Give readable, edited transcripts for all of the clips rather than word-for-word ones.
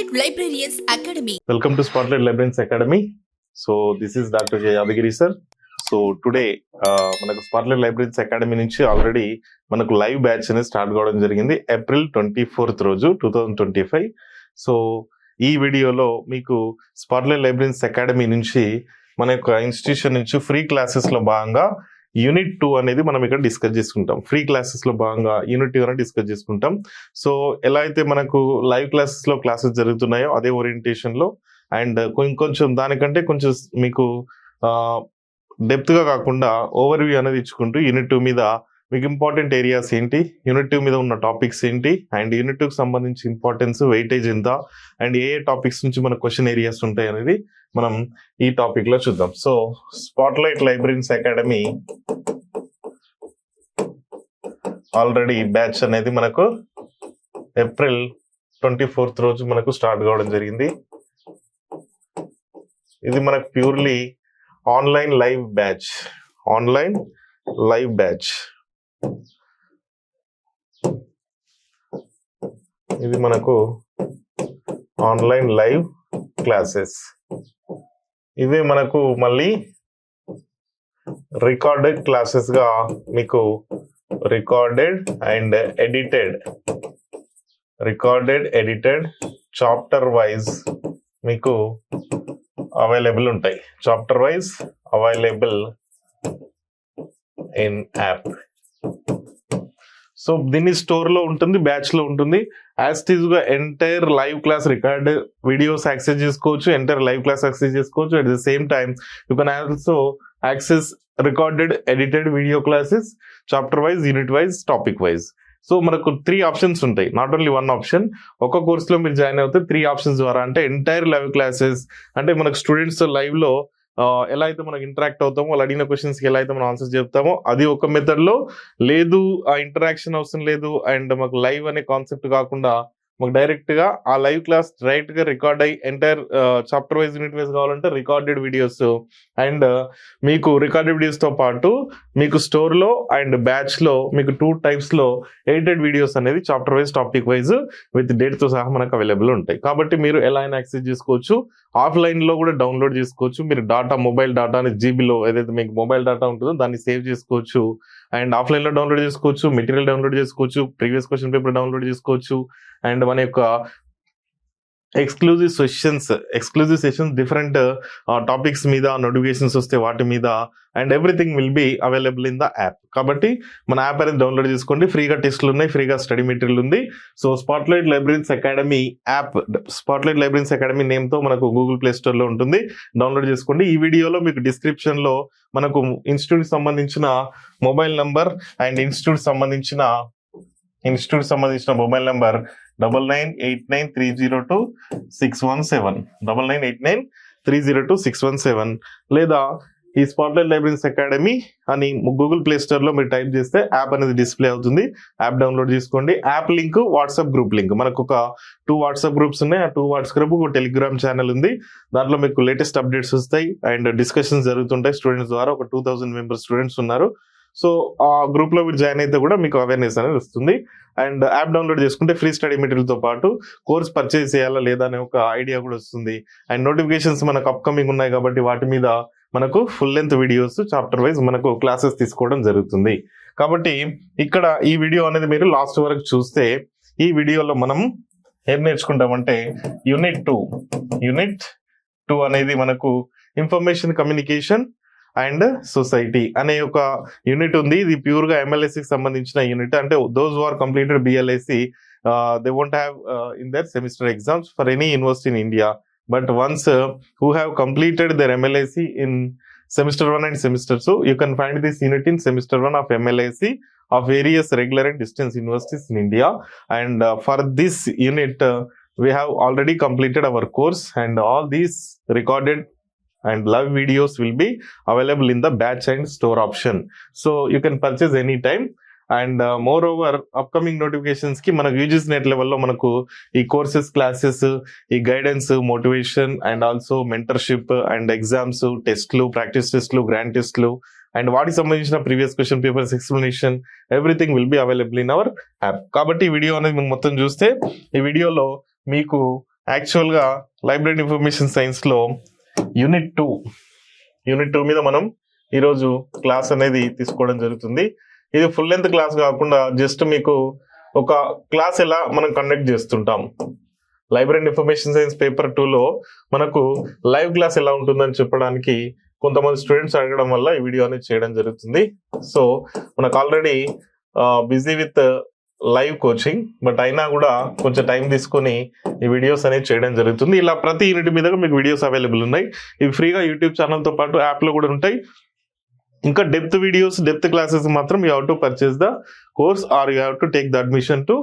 Spotlight Librarians Academy. Welcome to Spotlight Librarians Academy. So this is Dr. J. Yadagiri sir. So today మనకు spotlight libraries academy నుంచి already మనకు live batch అనేది start కావడం జరిగింది April 24th రోజు 2025. So ఈ వీడియోలో మీకు స్పాట్లైట్ లైబ్రరీస్ అకాడమీ నుంచి మన యొక్క ఇన్స్టిట్యూషన్ నుంచి ఫ్రీ క్లాసెస్లో భాగంగా యూనిట్ 2 అనేది మనం ఇక్కడ డిస్కస్ చేసుకుంటాం. ఫ్రీ క్లాసెస్లో భాగంగా యూనిట్ 2 అనేది డిస్కస్ చేసుకుంటాం. సో ఎలా అయితే మనకు లైవ్ క్లాసెస్లో క్లాసెస్ జరుగుతున్నాయో అదే ఓరియంటేషన్లో అండ్ కొంచెం దానికంటే కొంచెం మీకు డెప్త్గా కాకుండా ఓవర్ వ్యూ అనేది ఇచ్చుకుంటూ యూనిట్ 2 మీద మీకు ఇంపార్టెంట్ ఏరియాస్ ఏంటి, యూనిట్ 2 మీద ఉన్న టాపిక్స్ ఏంటి అండ్ యూనిట్ 2కి సంబంధించి ఇంపార్టెన్స్ వెయిటేజ్ ఎంత అండ్ ఏ టాపిక్స్ నుంచి మన క్వశ్చన్ ఏరియాస్ ఉంటాయి అనేది మనం ఈ టాపిక్ లో చూద్దాం. So spotlight libraries academy already batch అనేది మనకు ఏప్రిల్ 24th రోజు మనకు స్టార్ట్ కావడం జరిగింది. ఇది మనకు ప్యూర్లీ ఆన్లైన్ లైవ్ బ్యాచ్. ఇది మనకు ఆన్లైన్ లైవ్ క్లాసెస్. ఇవి మనకు మళ్ళీ రికార్డెడ్ క్లాసెస్ గా మీకు రికార్డెడ్ ఎడిటెడ్ చాప్టర్ వైజ్ మీకు అవైలబుల్ ఉంటాయి. Chapter wise available in app. So దీన్ని స్టోర్ లో ఉంటుంది, బ్యాచ్ లో ఉంటుంది. యాజ్ ఇట్ ఈస్ గా entire live class record videos access చేసుకోవచ్చు, ఎంటైర్ లైవ్ క్లాస్ యాక్సెస్ చేసుకోవచ్చు. At the same time you can also access recorded edited video classes chapter wise, unit wise, topic wise. So మనకు 3 options ఉంటాయి, not only 1 option. ఒక కోర్సులో మీరు join అవుతే 3 options ద్వారా అంటే ఎంటైర్ లైవ్ క్లాసెస్ అంటే మనకు స్టూడెంట్స్ లైవ్ లో ఎలా అయితే మనకు ఇంటరాక్ట్ అవుతామో, వాళ్ళు అడిగిన క్వశ్చన్స్ కి ఎలా అయితే మనం ఆన్సర్స్ చెప్తామో అది ఒక మెథడ్ లో. లేదు ఆ ఇంటరాక్షన్ అవసరం లేదు అండ్ మాకు లైవ్ అనే కాన్సెప్ట్ కాకుండా మాకు డైరెక్ట్ గా ఆ లైవ్ క్లాస్ డైరెక్ట్ గా రికార్డ్ అయ్యి entire chapter wise, unit wise కావాలంటే రికార్డెడ్ వీడియోస్ అండ్ మీకు రికార్డెడ్ వీడియోస్ తో పాటు మీకు స్టోర్ లో అండ్ బ్యాచ్ లో మీకు 2 types లో ఎడిటెడ్ వీడియోస్ అనేది chapter wise, topic wise with date తో సహా మనకు అవైలబుల్ ఉంటాయి. కాబట్టి మీరు ఎలా అయినా యాక్సెస్ చేసుకోవచ్చు. ఆఫ్లైన్ లో కూడా డౌన్లోడ్ చేసుకోవచ్చు. మీరు మొబైల్ డాటా అనేది జీబీలో ఏదైతే మీకు మొబైల్ డాటా ఉంటుందో దాన్ని సేవ్ చేసుకోవచ్చు అండ్ ఆఫ్లైన్ లో డౌన్లోడ్ చేసుకోవచ్చు, మెటీరియల్ డౌన్లోడ్ చేసుకోవచ్చు, ప్రీవియస్ క్వశ్చన్ పేపర్ డౌన్లోడ్ చేసుకోవచ్చు అండ్ మన యొక్క ఎక్స్క్లూజివ్ సెషన్స్ డిఫరెంట్ టాపిక్స్ మీద నోటిఫికేషన్స్ వస్తే వాటి మీద and everything will be available in the app. కాబట్టి మన యాప్ అనేది డౌన్లోడ్ చేసుకోండి. ఫ్రీగా టెస్ట్లు ఉన్నాయి, ఫ్రీగా స్టడీ మెటీరియల్ ఉంది. So spotlight libraries academy app, spotlight libraries academy name తో మనకు గూగుల్ ప్లే స్టోర్ లో ఉంటుంది, డౌన్లోడ్ చేసుకోండి. ఈ వీడియోలో మీకు డిస్క్రిప్షన్ లో మనకు ఇన్స్టిట్యూట్ సంబంధించిన మొబైల్ నంబర్ అండ్ ఇన్స్టిట్యూట్ సంబంధించిన మొబైల్ నంబర్ 9989302617 9989302617 లేదా ఈ స్పాట్లైట్ లైబ్రరీస్ అకాడమీ అని గూగుల్ ప్లే స్టోర్ లో మీరు టైప్ చేస్తే యాప్ అనేది డిస్ప్లే అవుతుంది. యాప్ డౌన్లోడ్ చేసుకోండి. App link, WhatsApp group link, మనకు ఒక 2 వాట్సాప్ గ్రూప్స్ ఉన్నాయి. ఆ 2 వాట్సాప్ గ్రూప్, ఒక టెలిగ్రామ్ ఛానల్ ఉంది. దాంట్లో మీకు లేటెస్ట్ అప్డేట్స్ వస్తాయి అండ్ డిస్కషన్స్ జరుగుతుంటాయి స్టూడెంట్స్ ద్వారా. ఒక 2000 మెంబర్ స్టూడెంట్స్ ఉన్నారు. సో ఆ గ్రూప్ లో మీరు జాయిన్ అయితే కూడా మీకు అవేర్నెస్ అనేది వస్తుంది. అండ్ యాప్ డౌన్లోడ్ చేసుకుంటే ఫ్రీ స్టడీ మెటీరియల్ తో పాటు కోర్స్ పర్చేజ్ చేయాలా లేదా అనే ఒక ఐడియా కూడా వస్తుంది. అండ్ నోటిఫికేషన్స్ మనకు అప్కమింగ్ ఉన్నాయి కాబట్టి వాటి మీద మనకు full length videos chapter wise మనకు క్లాసెస్ తీసుకోవడం జరుగుతుంది. కాబట్టి ఇక్కడ ఈ వీడియో అనేది మీరు లాస్ట్ వరకు చూస్తే ఈ వీడియోలో మనం ఏం నేర్చుకుంటామంటే యూనిట్ 2 అనేది మనకు ఇన్ఫర్మేషన్ కమ్యూనికేషన్ అండ్ సొసైటీ అనే ఒక యూనిట్ ఉంది. ఇది ప్యూర్ గా MLSE కి సంబంధించిన యూనిట్. అంటే those who are completed BLSE they won't have in their semester exams for any university in India. But once who have completed their MLSE in semester 1 and semester 2, you can find this unit in semester 1 of MLSE of various regular and distance universities in India. And for this unit, we have already completed our course and all these recorded and live videos will be available in the batch and store option. So you can purchase anytime. And more over upcoming notifications కి మనకు UGC net లెవెల్లో మనకు ఈ courses, classes, ఈ guidance, motivation and also mentorship and exams, టెస్ట్లు, practice టెస్ట్లు, grand టెస్ట్లు and వాటికి సంబంధించిన previous question papers explanation everything will be available in our app. కాబట్టి ఈ వీడియో అనేది మీకు మొత్తం చూస్తే ఈ వీడియోలో మీకు యాక్చువల్గా లైబ్రరీ ఇన్ఫర్మేషన్ సైన్స్లో యూనిట్ 2 మీద మనం ఈరోజు క్లాస్ అనేది తీసుకోవడం జరుగుతుంది. ఇది ఫుల్ లెంత్ క్లాస్ కాకుండా జస్ట్ మీకు ఒక క్లాస్ ఎలా మనం కండక్ట్ చేస్తుంటాం, లైబ్రరీ ఇన్ఫర్మేషన్ సైన్స్ పేపర్ 2లో మనకు లైవ్ క్లాస్ ఎలా ఉంటుందని చెప్పడానికి కొంతమంది స్టూడెంట్స్ అడగడం వల్ల ఈ వీడియో అనేది చేయడం జరుగుతుంది. సో మనకు already busy with live coaching, but అయినా కూడా కొంచెం టైం తీసుకొని ఈ వీడియోస్ అనేది చేయడం జరుగుతుంది. ఇలా ప్రతి యూనిట్ మీద మీకు వీడియోస్ అవైలబుల్ ఉన్నాయి. ఇవి ఫ్రీగా యూట్యూబ్ ఛానల్తో పాటు యాప్లో కూడా ఉంటాయి. ఇంకా డెప్త్ వీడియోస్, డెప్త్ క్లాసెస్ మాత్రం you have to purchase the course or you have to take the admission to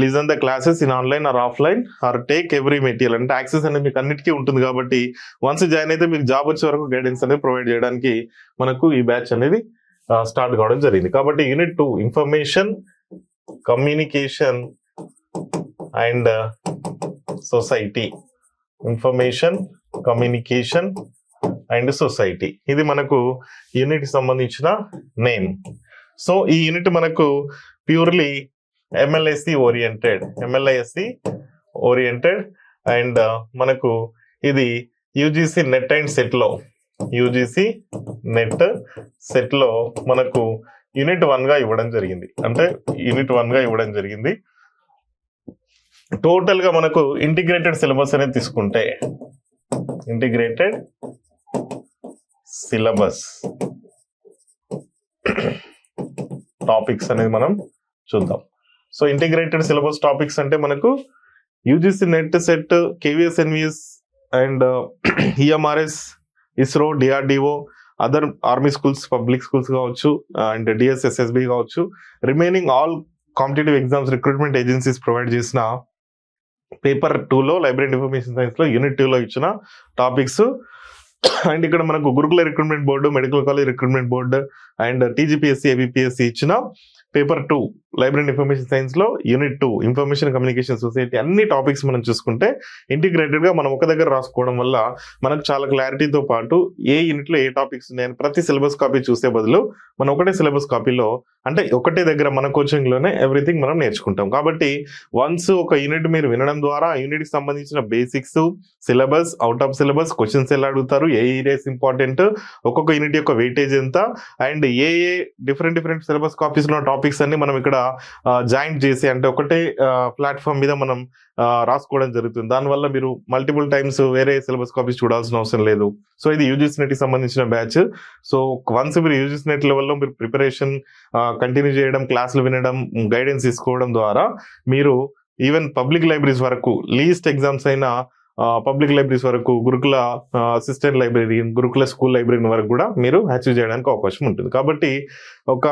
listen the classes in online or offline or take every material. అంటే యాక్సెస్ అనేది మీకు అన్నిటికీ ఉంటుంది కాబట్టి వన్స్ జాయిన్ అయితే మీకు job వచ్చే వరకు గైడెన్స్ అనేది ప్రొవైడ్ చేయడానికి మనకు ఈ బ్యాచ్ అనేది స్టార్ట్ కావడం జరిగింది. కాబట్టి unit 2 information communication and society, information communication and society, ఇది మనకు యూనిట్ సంబంధించిన నేమ్. సో ఈ యూనిట్ మనకు ప్యూర్లీ MLISC ఓరియంటెడ్ అండ్ మనకు ఇది యూజీసీ నెట్ అండ్ సెట్లో మనకు యూనిట్ 1 గా ఇవ్వడం జరిగింది. టోటల్ గా మనకు ఇంటిగ్రేటెడ్ సిలబస్ అనేది తీసుకుంటే ఇంటిగ్రేటెడ్ సిలబస్ టాపిక్స్ అనేది మనం చూద్దాం. సో ఇంటిగ్రేటెడ్ సిలబస్ టాపిక్స్ అంటే మనకు UGC net, set, KVS, NVS and EMRS, ISRO, DRDO, other army schools, public schools కావచ్చు అండ్ DSSSB కావచ్చు, remaining all competitive exams recruitment agencies provide చేసిన పేపర్ 2లో library information సైన్స్లో యూనిట్ 2లో ఇచ్చిన topics. And ఇక్కడ మనకు గురుకుల recruitment board, medical college recruitment board and TGPSC, ABPSC ఇచ్చిన పేపర్ 2 లైబ్రరీ ఇన్ఫర్మేషన్ సైన్స్ లో యూనిట్ 2 ఇన్ఫర్మేషన్ కమ్యూనికేషన్ సొసైటీ అన్ని టాపిక్స్ మనం చూసుకుంటే ఇంటిగ్రేటెడ్ గా మనం ఒక దగ్గర రాసుకోవడం వల్ల మనకు చాలా క్లారిటీతో పాటు ఏ యూనిట్ లో ఏ టాపిక్స్ ఉన్నాయని ప్రతి సిలబస్ కాపీ చూసే బదులు మనం ఒకటే సిలబస్ కాపీలో అంటే ఒకటే దగ్గర మన కోచింగ్ లోనే ఎవ్రీథింగ్ మనం నేర్చుకుంటాం. కాబట్టి వన్స్ ఒక యూనిట్ మీరు వినడం ద్వారా ఆ యూనిట్ కి సంబంధించిన basics, syllabus, out of syllabus questions ఎలా అడుగుతారు, ఏ ఏరియాస్ ఇంపార్టెంట్, ఒక్కొక్క యూనిట్ యొక్క వెయిటేజ్ ఎంత and a different syllabus copies లో టాపిక్స్ అన్ని మనం ఇక్కడ జాయింట్ చేసి అంటే ఒకటే ప్లాట్ఫామ్ మీద మనం రాసుకోవడం జరుగుతుంది. దానివల్ల మీరు మల్టిపుల్ టైమ్స్ వేరే సిలబస్ కాపీస్ చూడాల్సిన అవసరం లేదు. సో ఇది యూజీసీ నెట్ కి సంబంధించిన బ్యాచ్. సో వన్స్ మీరు యూజీసీ నెట్ లెవెల్లో మీరు ప్రిపరేషన్ కంటిన్యూ చేయడం, క్లాసులు వినడం, గైడెన్స్ తీసుకోవడం ద్వారా మీరు ఈవెన్ పబ్లిక్ లైబ్రరీస్ వరకు, లీస్ట్ ఎగ్జామ్స్ అయినా పబ్లిక్ లైబ్రరీస్ వరకు, గురుకుల అసిస్టెంట్ లైబ్రరీ, గురుకుల స్కూల్ లైబ్రరీ వరకు కూడా మీరు అచీవ్ చేయడానికి అవకాశం ఉంటుంది. కాబట్టి ఒక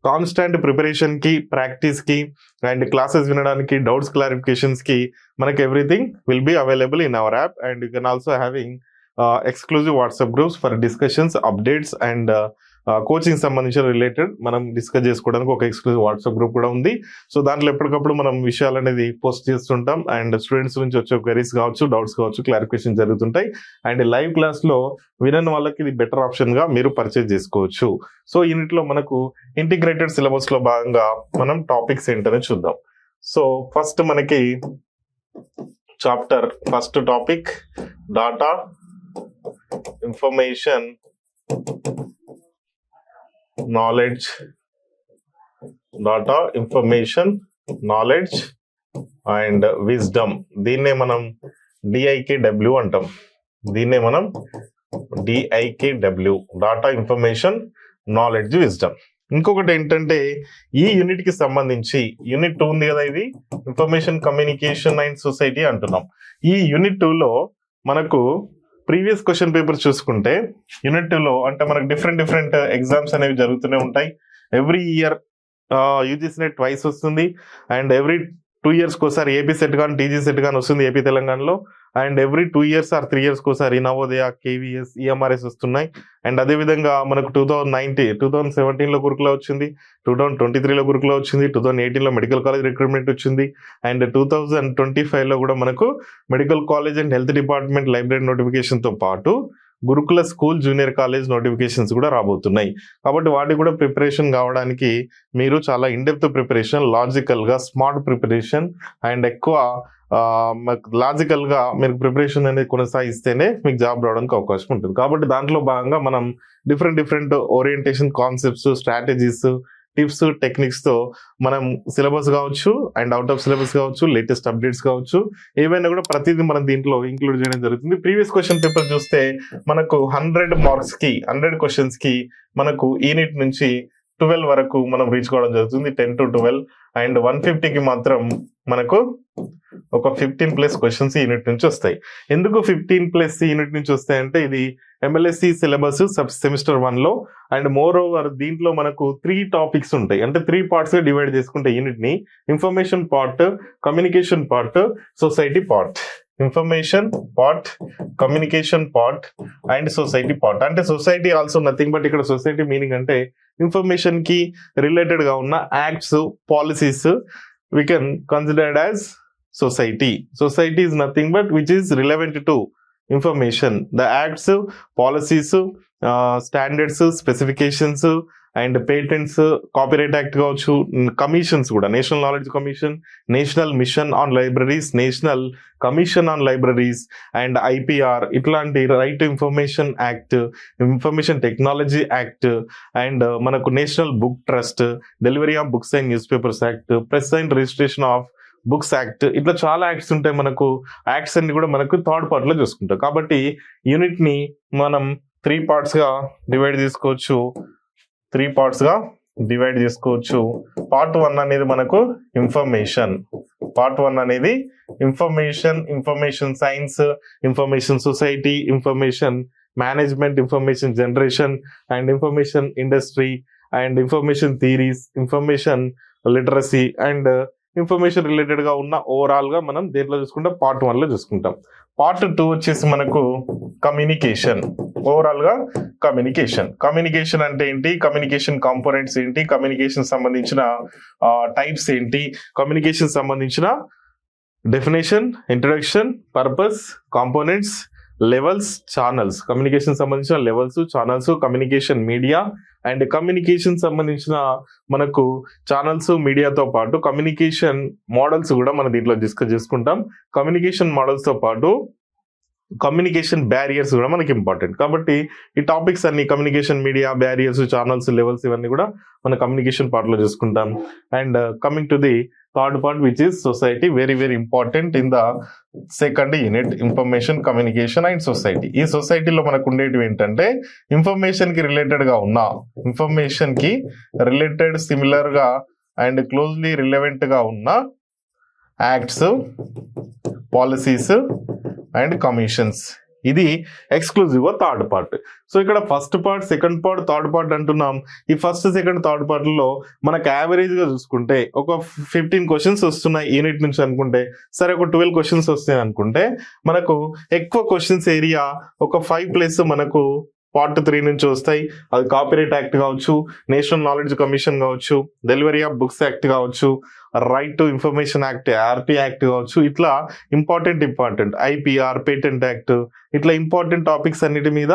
కాన్స్టాంట్ ప్రిపరేషన్ కి, ప్రాక్టీస్ కి అండ్ క్లాసెస్ వినడానికి, డౌట్స్ క్లారిఫికేషన్స్ కి మనకి everything will be available in our app and you can also having exclusive WhatsApp groups for discussions, updates and coaching సంబంధించిన రిలేటెడ్ మనం డిస్కస్ చేసుకోవడానికి ఒక ఎక్స్క్లూజివ్ వాట్సాప్ గ్రూప్ కూడా ఉంది. సో దాంట్లో ఎప్పటికప్పుడు మనం విషయాలు అనేది పోస్ట్ చేస్తుంటాం అండ్ స్టూడెంట్స్ నుంచి వచ్చే క్వెరీస్ కావచ్చు, డౌట్స్ కావచ్చు, క్లారిఫికేషన్ జరుగుతుంటాయి. అండ్ లైవ్ క్లాస్ లో వినని వాళ్ళకి ఇది బెటర్ ఆప్షన్ గా మీరు పర్చేజ్ చేసుకోవచ్చు. సో యూనిట్ లో మనకు ఇంటిగ్రేటెడ్ సిలబస్ లో భాగంగా మనం టాపిక్స్ ఏంటనే చూద్దాం. సో ఫస్ట్ మనకి chapter first topic data information knowledge and wisdom. దీన్నే మనం DIKW అంటాం. Data information knowledge wisdom. ఇంకొకటి ఏంటంటే ఈ యూనిట్ కి సంబంధించి యూనిట్ 2 ఉంది కదా, ఇది ఇన్ఫర్మేషన్ కమ్యూనికేషన్ అండ్ సొసైటీ అంటున్నాం. ఈ యూనిట్ 2లో మనకు ప్రీవియస్ క్వశ్చన్ పేపర్ చూసుకుంటే యూనిట్ 2లో అంటే మనకు డిఫరెంట్ ఎగ్జామ్స్ అనేవి జరుగుతూనే ఉంటాయి. Every year UGC NET twice వస్తుంది అండ్ ఎవ్రీ 2 years ఒకసారి ఏపీ సెట్ కానీ TG సెట్ కానీ వస్తుంది ఏపీ తెలంగాణలో. And every 2 years or 3 years ఒకసారి నవోదయ, KVS, EMRS వస్తున్నాయి. అండ్ అదేవిధంగా మనకు 2017లో గురుకుల వచ్చింది, 2023లో గురుకుల వచ్చింది, 2018లో మెడికల్ కాలేజ్ రిక్రూట్మెంట్ వచ్చింది అండ్ 2025లో కూడా మనకు medical college and health department library notification తో పాటు గురుకుల స్కూల్ జూనియర్ కాలేజ్ నోటిఫికేషన్స్ కూడా రాబోతున్నాయి. కాబట్టి వాటికి కూడా ప్రిపరేషన్ కావడానికి మీరు చాలా ఇన్డెప్త్ ప్రిపరేషన్, లాజికల్గా స్మార్ట్ ప్రిపరేషన్ అండ్ ఎక్కువ లాజికల్గా మీరు ప్రిపరేషన్ అనేది కొనసాగిస్తేనే మీకు జాబ్ రావడానికి అవకాశం ఉంటుంది. కాబట్టి దాంట్లో భాగంగా మనం different orientation concepts, strategies, tips, టెక్నిక్స్తో మనం సిలబస్ కావచ్చు అండ్ అవుట్ ఆఫ్ సిలబస్ కావచ్చు, లేటెస్ట్ అప్డేట్స్ కావచ్చు, ఏవైనా కూడా ప్రతిదీ మనం దీంట్లో ఇంక్లూడ్ చేయడం జరుగుతుంది. ప్రీవియస్ క్వశ్చన్ పేపర్ చూస్తే మనకు 100 మార్క్స్కి 100 క్వశ్చన్స్కి మనకు యూనిట్ నుంచి 12 వరకు మనం రీచ్ కావడం జరుగుతుంది, 10 to 12. అండ్ 150కి మాత్రం మనకు ఒక 15+ క్వశ్చన్స్ యూనిట్ నుంచి వస్తాయి. ఎందుకు 15+ యూనిట్ నుంచి వస్తాయంటే ఇది MLSE సిలబస్ సెమిస్టర్ 1లో. అండ్ మోర్ ఓవర్ దీంట్లో మనకు 3 టాపిక్స్ ఉంటాయి. అంటే 3 పార్ట్స్ గా డివైడ్ చేసుకుంటే యూనిట్ ని information part, communication part, society part. Information part, communication part and society part. అంటే సొసైటీ ఆల్సో నథింగ్ బట్ ఇక్కడ సొసైటీ మీనింగ్ అంటే ఇన్ఫర్మేషన్ కి రిలేటెడ్ గా ఉన్న acts, policies we can consider it as society. Society is nothing but which is relevant to information. The acts, policies, standards, specifications and patents, copyright act కావచ్చు, commissions కూడా, national knowledge commission, national mission on libraries, national commission on libraries and IPR, ఇట్లాంటి right to information act, information technology act and మనకు national book trust, delivery of books and newspapers act, press and registration of books act, ఇట్లా చాలా acts ఉంటాయి. మనకు acts అన్ని కూడా మనకు third part లో చూసుకుంటాం. కాబట్టి యూనిట్ ని మనం 3 parts గా డివైడ్ చేసుకోవచ్చు. 3 parts గా డివైడ్ చేసుకోవచ్చు. పార్ట్ 1 అనేది మనకు ఇన్ఫర్మేషన్. పార్ట్ 1 అనేది information science, information society, information management, information generation and information industry and information theories, information literacy and information related గా ఉన్న ఓవరాల్ గా మనం దేంట్లో చూసుకుంటాం, పార్ట్ 1 లో చూసుకుంటాం. పార్ట్ 2 వచ్చేసి మనకు కమ్యూనికేషన్. ఓవరాల్ గా కమ్యూనికేషన్ అంటే ఏంటి, కమ్యూనికేషన్ కాంపోనెంట్స్ ఏంటి, కమ్యూనికేషన్ సంబంధించిన టైప్స్ ఏంటి, కమ్యూనికేషన్ సంబంధించిన definition, introduction, purpose, components, levels, channels, communication సంబంధించిన levels, channels, communication media and communication సంబంధించిన మనకు ఛానల్స్, మీడియాతో పాటు కమ్యూనికేషన్ మోడల్స్ కూడా మనం దీంట్లో డిస్కస్ చేసుకుంటాం. కమ్యూనికేషన్ మోడల్స్ తో పాటు కమ్యూనికేషన్ బ్యారియర్స్ కూడా మనకి ఇంపార్టెంట్. కాబట్టి ఈ టాపిక్స్ అన్ని communication media, barriers, channels, levels ఇవన్నీ కూడా మన కమ్యూనికేషన్ పార్ట్ లో చూసుకుంటాం. And coming to the third part which is society, very important in the second unit, information, communication and society. ఈ సొసైటీలో మనకు ఉండేటివి ఏంటంటే ఇన్ఫర్మేషన్ కి రిలేటెడ్ గా ఉన్న, ఇన్ఫర్మేషన్ కి రిలేటెడ్, సిమిలర్ గా అండ్ క్లోజ్లీ రిలవెంట్ గా ఉన్న యాక్ట్స్, పాలసీస్ అండ్ కమిషన్స్. ఇది ఎక్స్క్లూజివ్ గా థర్డ్ పార్ట్. సో ఇక్కడ first part, second part, third part అంటున్నాం. ఈ ఫస్ట్, సెకండ్, థర్డ్ పార్ట్ లో మనకు యావరేజ్ గా చూసుకుంటే ఒక 15 క్వశ్చన్స్ వస్తున్నాయి యూనిట్ నుంచి అనుకుంటే, సరే ఒక 12 క్వశ్చన్స్ వస్తాయి అనుకుంటే, మనకు ఎక్కువ క్వశ్చన్స్ ఏరియా ఒక 5+ మనకు పార్ట్ 3 నుంచి వస్తాయి. అది కాపీరైట్ యాక్ట్ కావచ్చు, నేషనల్ నాలెడ్జ్ కమిషన్ కావచ్చు, డెలివరీ ఆఫ్ బుక్స్ యాక్ట్ కావచ్చు, right to information act, RP act కావచ్చు. ఇట్లా ఇంపార్టెంట్ IPR, పేటెంట్ యాక్ట్, ఇట్లా ఇంపార్టెంట్ టాపిక్స్ అన్నిటి మీద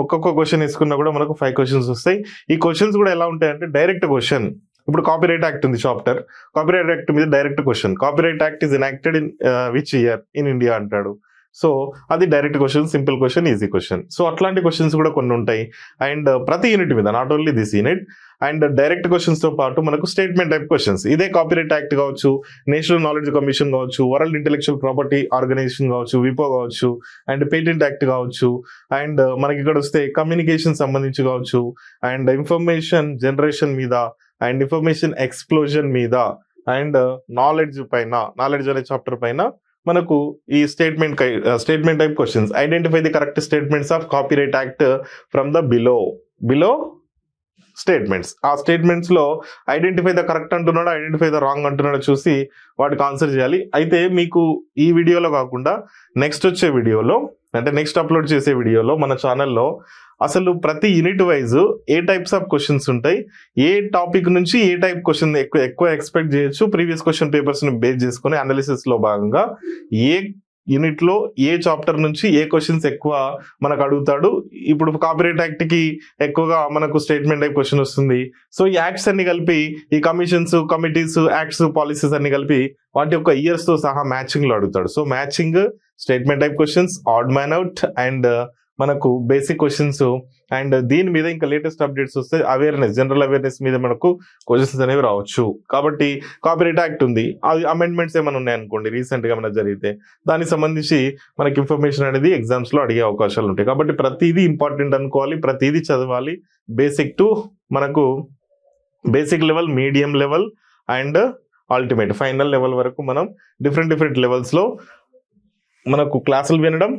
ఒక్కొక్క క్వశ్చన్ వేసుకున్నా కూడా మనకు 5 క్వశ్చన్స్ వస్తాయి. ఈ క్వశ్చన్స్ కూడా ఎలా ఉంటాయంటే డైరెక్ట్ క్వశ్చన్. ఇప్పుడు కాపీరైట్ యాక్ట్ ఉంది చాప్టర్, కాపీరైట్ యాక్ట్ మీద direct question, copyright act is enacted in which year in India అంటాడు. సో అది direct question, simple question, easy question. So అట్లాంటి క్వశ్చన్స్ కూడా కొన్ని ఉంటాయి. అండ్ ప్రతి యూనిట్ మీద, not only this unit. And direct questions తో పాటు మనకు స్టేట్మెంట్ టైప్ క్వశ్చన్స్, ఇదే కాపీరైట్ యాక్ట్ కావచ్చు, నేషనల్ నాలెడ్జ్ కమిషన్ కావచ్చు, వరల్డ్ ఇంటెలెక్చువల్ ప్రాపర్టీ ఆర్గనైజేషన్ కావచ్చు, విపో కావచ్చు, అండ్ పేటెంట్ యాక్ట్ కావచ్చు, అండ్ మనకి ఇక్కడ వస్తే కమ్యూనికేషన్ సంబంధించి కావచ్చు, అండ్ ఇన్ఫర్మేషన్ జనరేషన్ మీద, అండ్ ఇన్ఫర్మేషన్ ఎక్స్ప్లోజన్ మీద, అండ్ నాలెడ్జ్ అనే చాప్టర్ పైన మనకు ఈ statement type questions. Identify the correct statements of copyright act from the below statements. ఆ స్టేట్మెంట్స్ లో ఐడెంటిఫై ద కరెక్ట్ అంటున్నాడు, ఐడెంటిఫై ద రాంగ్ అంటున్నాడో చూసి వాటికి ఆన్సర్ చేయాలి. అయితే మీకు ఈ వీడియోలో కాకుండా నెక్స్ట్ వచ్చే వీడియోలో, అంటే నెక్స్ట్ అప్లోడ్ చేసే వీడియోలో మన ఛానల్లో అసలు ప్రతి unit wise A types of questions ఉంటాయి, ఏ టాపిక్ నుంచి ఏ టైప్ క్వశ్చన్ ఎక్కువ ఎక్స్పెక్ట్ చేయొచ్చు, ప్రీవియస్ క్వశ్చన్ పేపర్స్ ని బేస్ చేసుకుని అనాలిసిస్ లో భాగంగా ఏ యూనిట్ లో ఏ చాప్టర్ నుంచి ఏ క్వశ్చన్స్ ఎక్కువ మనకు అడుగుతాడు. ఇప్పుడు కాపీరైట్ యాక్ట్ కి ఎక్కువగా మనకు స్టేట్మెంట్ టైప్ క్వశ్చన్ వస్తుంది. సో ఈ యాక్ట్స్ అన్ని కలిపి, ఈ కమిషన్స్, కమిటీస్, యాక్ట్స్, పాలసీస్ అన్ని కలిపి వాటి యొక్క ఇయర్స్ తో సహా మ్యాచింగ్ లో అడుగుతాడు. So matching, statement type questions, odd man out and మనకు బేసిక్ క్వశ్చన్స్ అండ్ దీని మీద ఇంకా లేటెస్ట్ అప్డేట్స్ వస్తే అవేర్నెస్, జనరల్ అవేర్నెస్ మీద మనకు క్వశ్చన్స్ అనేవి రావచ్చు. కాబట్టి కాపీరైట్ యాక్ట్ ఉంది, అది అమెండ్మెంట్స్ ఏమైనా ఉన్నాయనుకోండి రీసెంట్ గా ఏమైనా జరిగితే దానికి సంబంధించి మనకి ఇన్ఫర్మేషన్ అనేది ఎగ్జామ్స్ లో అడిగే అవకాశాలు ఉంటాయి. కాబట్టి ప్రతిదీ ఇంపార్టెంట్ అనుకోవాలి, ప్రతిదీ చదవాలి. బేసిక్ టు మనకు basic level, medium level and ultimate final level వరకు మనం డిఫరెంట్ లెవెల్స్ లో మనకు క్లాసులు వినడం,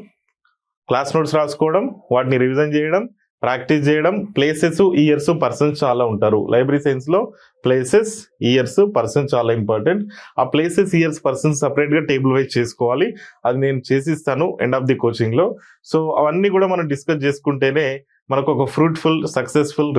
క్లాస్ నోట్స్ రాసుకోవడం, వాటిని రివిజన్ చేయడం, ప్రాక్టీస్ చేయడం. ప్లేసెస్, ఇయర్స్, పర్సన్స్ చాలా ఉంటారు లైబ్రరీ సైన్స్ లో. ప్లేసెస్, ఇయర్స్, పర్సన్స్ చాలా ఇంపార్టెంట్. ఆ ప్లేసెస్, ఇయర్స్, పర్సన్స్ సపరేట్ గా టేబుల్ వైజ్ చేసుకోవాలి. అది నేను చేసిస్తాను ఎండ్ ఆఫ్ ది కోచింగ్ లో. సో అవన్నీ కూడా మనం డిస్కస్ చేసుకుంటేనే మనకు ఒక fruitful, successful,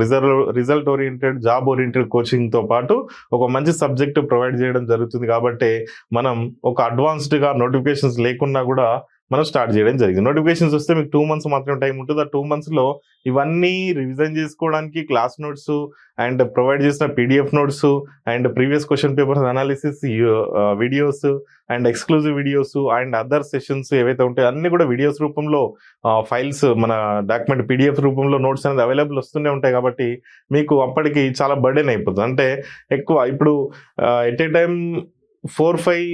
result oriented, job oriented coaching తో పాటు ఒక మంచి సబ్జెక్ట్ ప్రొవైడ్ చేయడం జరుగుతుంది. కాబట్టి మనం ఒక అడ్వాన్స్డ్ గా నోటిఫికేషన్స్ లేకున్నా కూడా మనం స్టార్ట్ చేయడం జరిగింది. నోటిఫికేషన్స్ వస్తే మీకు 2 months మాత్రమే టైం ఉంటుంది. ఆ 2 months లో ఇవన్నీ రివిజన్ చేసుకోవడానికి క్లాస్ నోట్స్ అండ్ ప్రొవైడ్ చేసిన PDF notes and previous question papers analysis videos and exclusive videos and other sessions ఏవైతే ఉంటాయో అన్ని కూడా వీడియోస్ రూపంలో, ఫైల్స్, మన డాక్యుమెంట్ పీడిఎఫ్ రూపంలో నోట్స్ అనేది అవైలబుల్ వస్తూనే ఉంటాయి. కాబట్టి మీకు అప్పటికి చాలా బర్డెన్ అయిపోతుంది. అంటే ఎక్కువ ఇప్పుడు ఎట్ ఏ టైం 4-5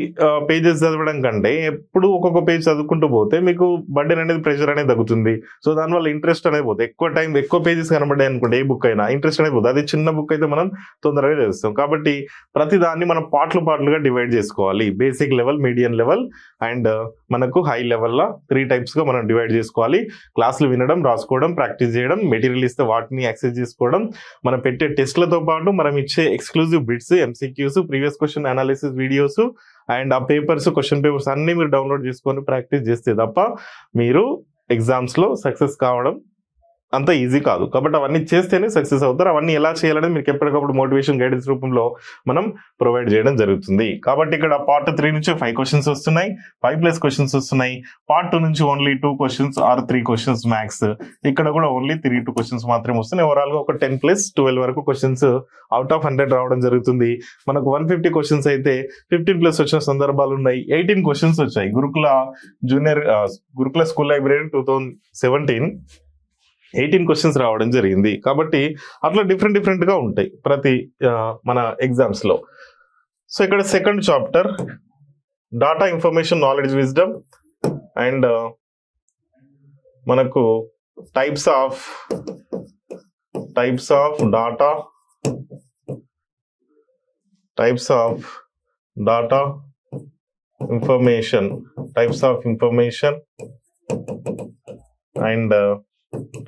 pages చదవడం కంటే ఎప్పుడు ఒక్కొక్క పేజ్ చదువుకుంటూ పోతే మీకు బర్డెన్ అనేది, ప్రెషర్ అనేది తగ్గుతుంది. సో దానివల్ల ఇంట్రెస్ట్ అనేది పోతుంది. ఎక్కువ పేజెస్ కనబడ్డాయి అనుకోండి, ఏ బుక్ అయినా ఇంట్రెస్ట్ అనేది పోతుంది. అదే చిన్న బుక్ అయితే మనం తొందరగా చేస్తాం. కాబట్టి ప్రతి దాన్ని మనం పార్ట్లుగా డివైడ్ చేసుకోవాలి. Basic level, medium level and మనకు హై లెవెల్లో 3 types గా మనం డివైడ్ చేసుకోవాలి. క్లాసులు వినడం, రాసుకోవడం, ప్రాక్టీస్ చేయడం, మెటీరియల్ ఇస్తే వాటిని యాక్సెస్ చేసుకోవడం, మనం పెట్టే టెస్ట్లతో పాటు మనం ఇచ్చే exclusive bits, MCQs, previous question analysis videos and ఆ పేపర్స్, క్వశ్చన్ పేపర్స్ అన్ని మీరు డౌన్లోడ్ చేసుకొని ప్రాక్టీస్ చేస్తే తప్ప మీరు ఎగ్జామ్స్ లో సక్సెస్ కావడం అంత ఈజీ కాదు. కాబట్టి అవన్నీ చేస్తేనే సక్సెస్ అవుతారు. అవన్నీ ఎలా చేయాలని మీకు ఎప్పటికప్పుడు మోటివేషన్ గైడెన్స్ రూపంలో మనం ప్రొవైడ్ చేయడం జరుగుతుంది. కాబట్టి ఇక్కడ పార్ట్ 3 నుంచి 5 questions వస్తున్నాయి, 5+ questions వస్తున్నాయి. పార్ట్ 2 నుంచి only 2 questions or 3 questions max. ఇక్కడ కూడా ఓన్లీ 3-2 questions మాత్రమే వస్తున్నాయి. ఓవరాల్ గా ఒక 10+12 వరకు క్వశ్చన్స్ అవుట్ ఆఫ్ 100 రావడం జరుగుతుంది. మనకు 150 questions అయితే 15+ వచ్చిన సందర్భాలు ఉన్నాయి. 18 questions వచ్చాయి. గురుకుల స్కూల్ లైబ్రరీ 2017 18 questions రావడం జరిగింది. కాబట్టి అట్లా డిఫరెంట్ గా ఉంటాయి ప్రతి మన ఎగ్జామ్స్ లో. సో ఇక్కడ second chapter data, information, knowledge, wisdom and మనకు types of data, information and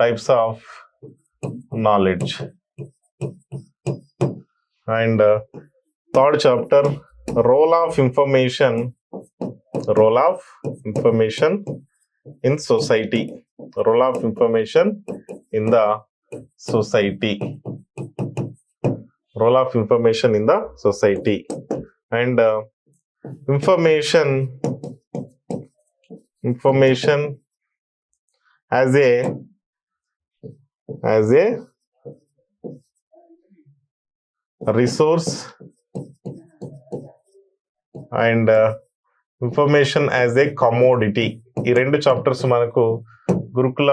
types of knowledge and third chapter role of information in society, role of information in the society and information as a resource and information as a commodity. ఈ 2 chapters మనకు గురుకుల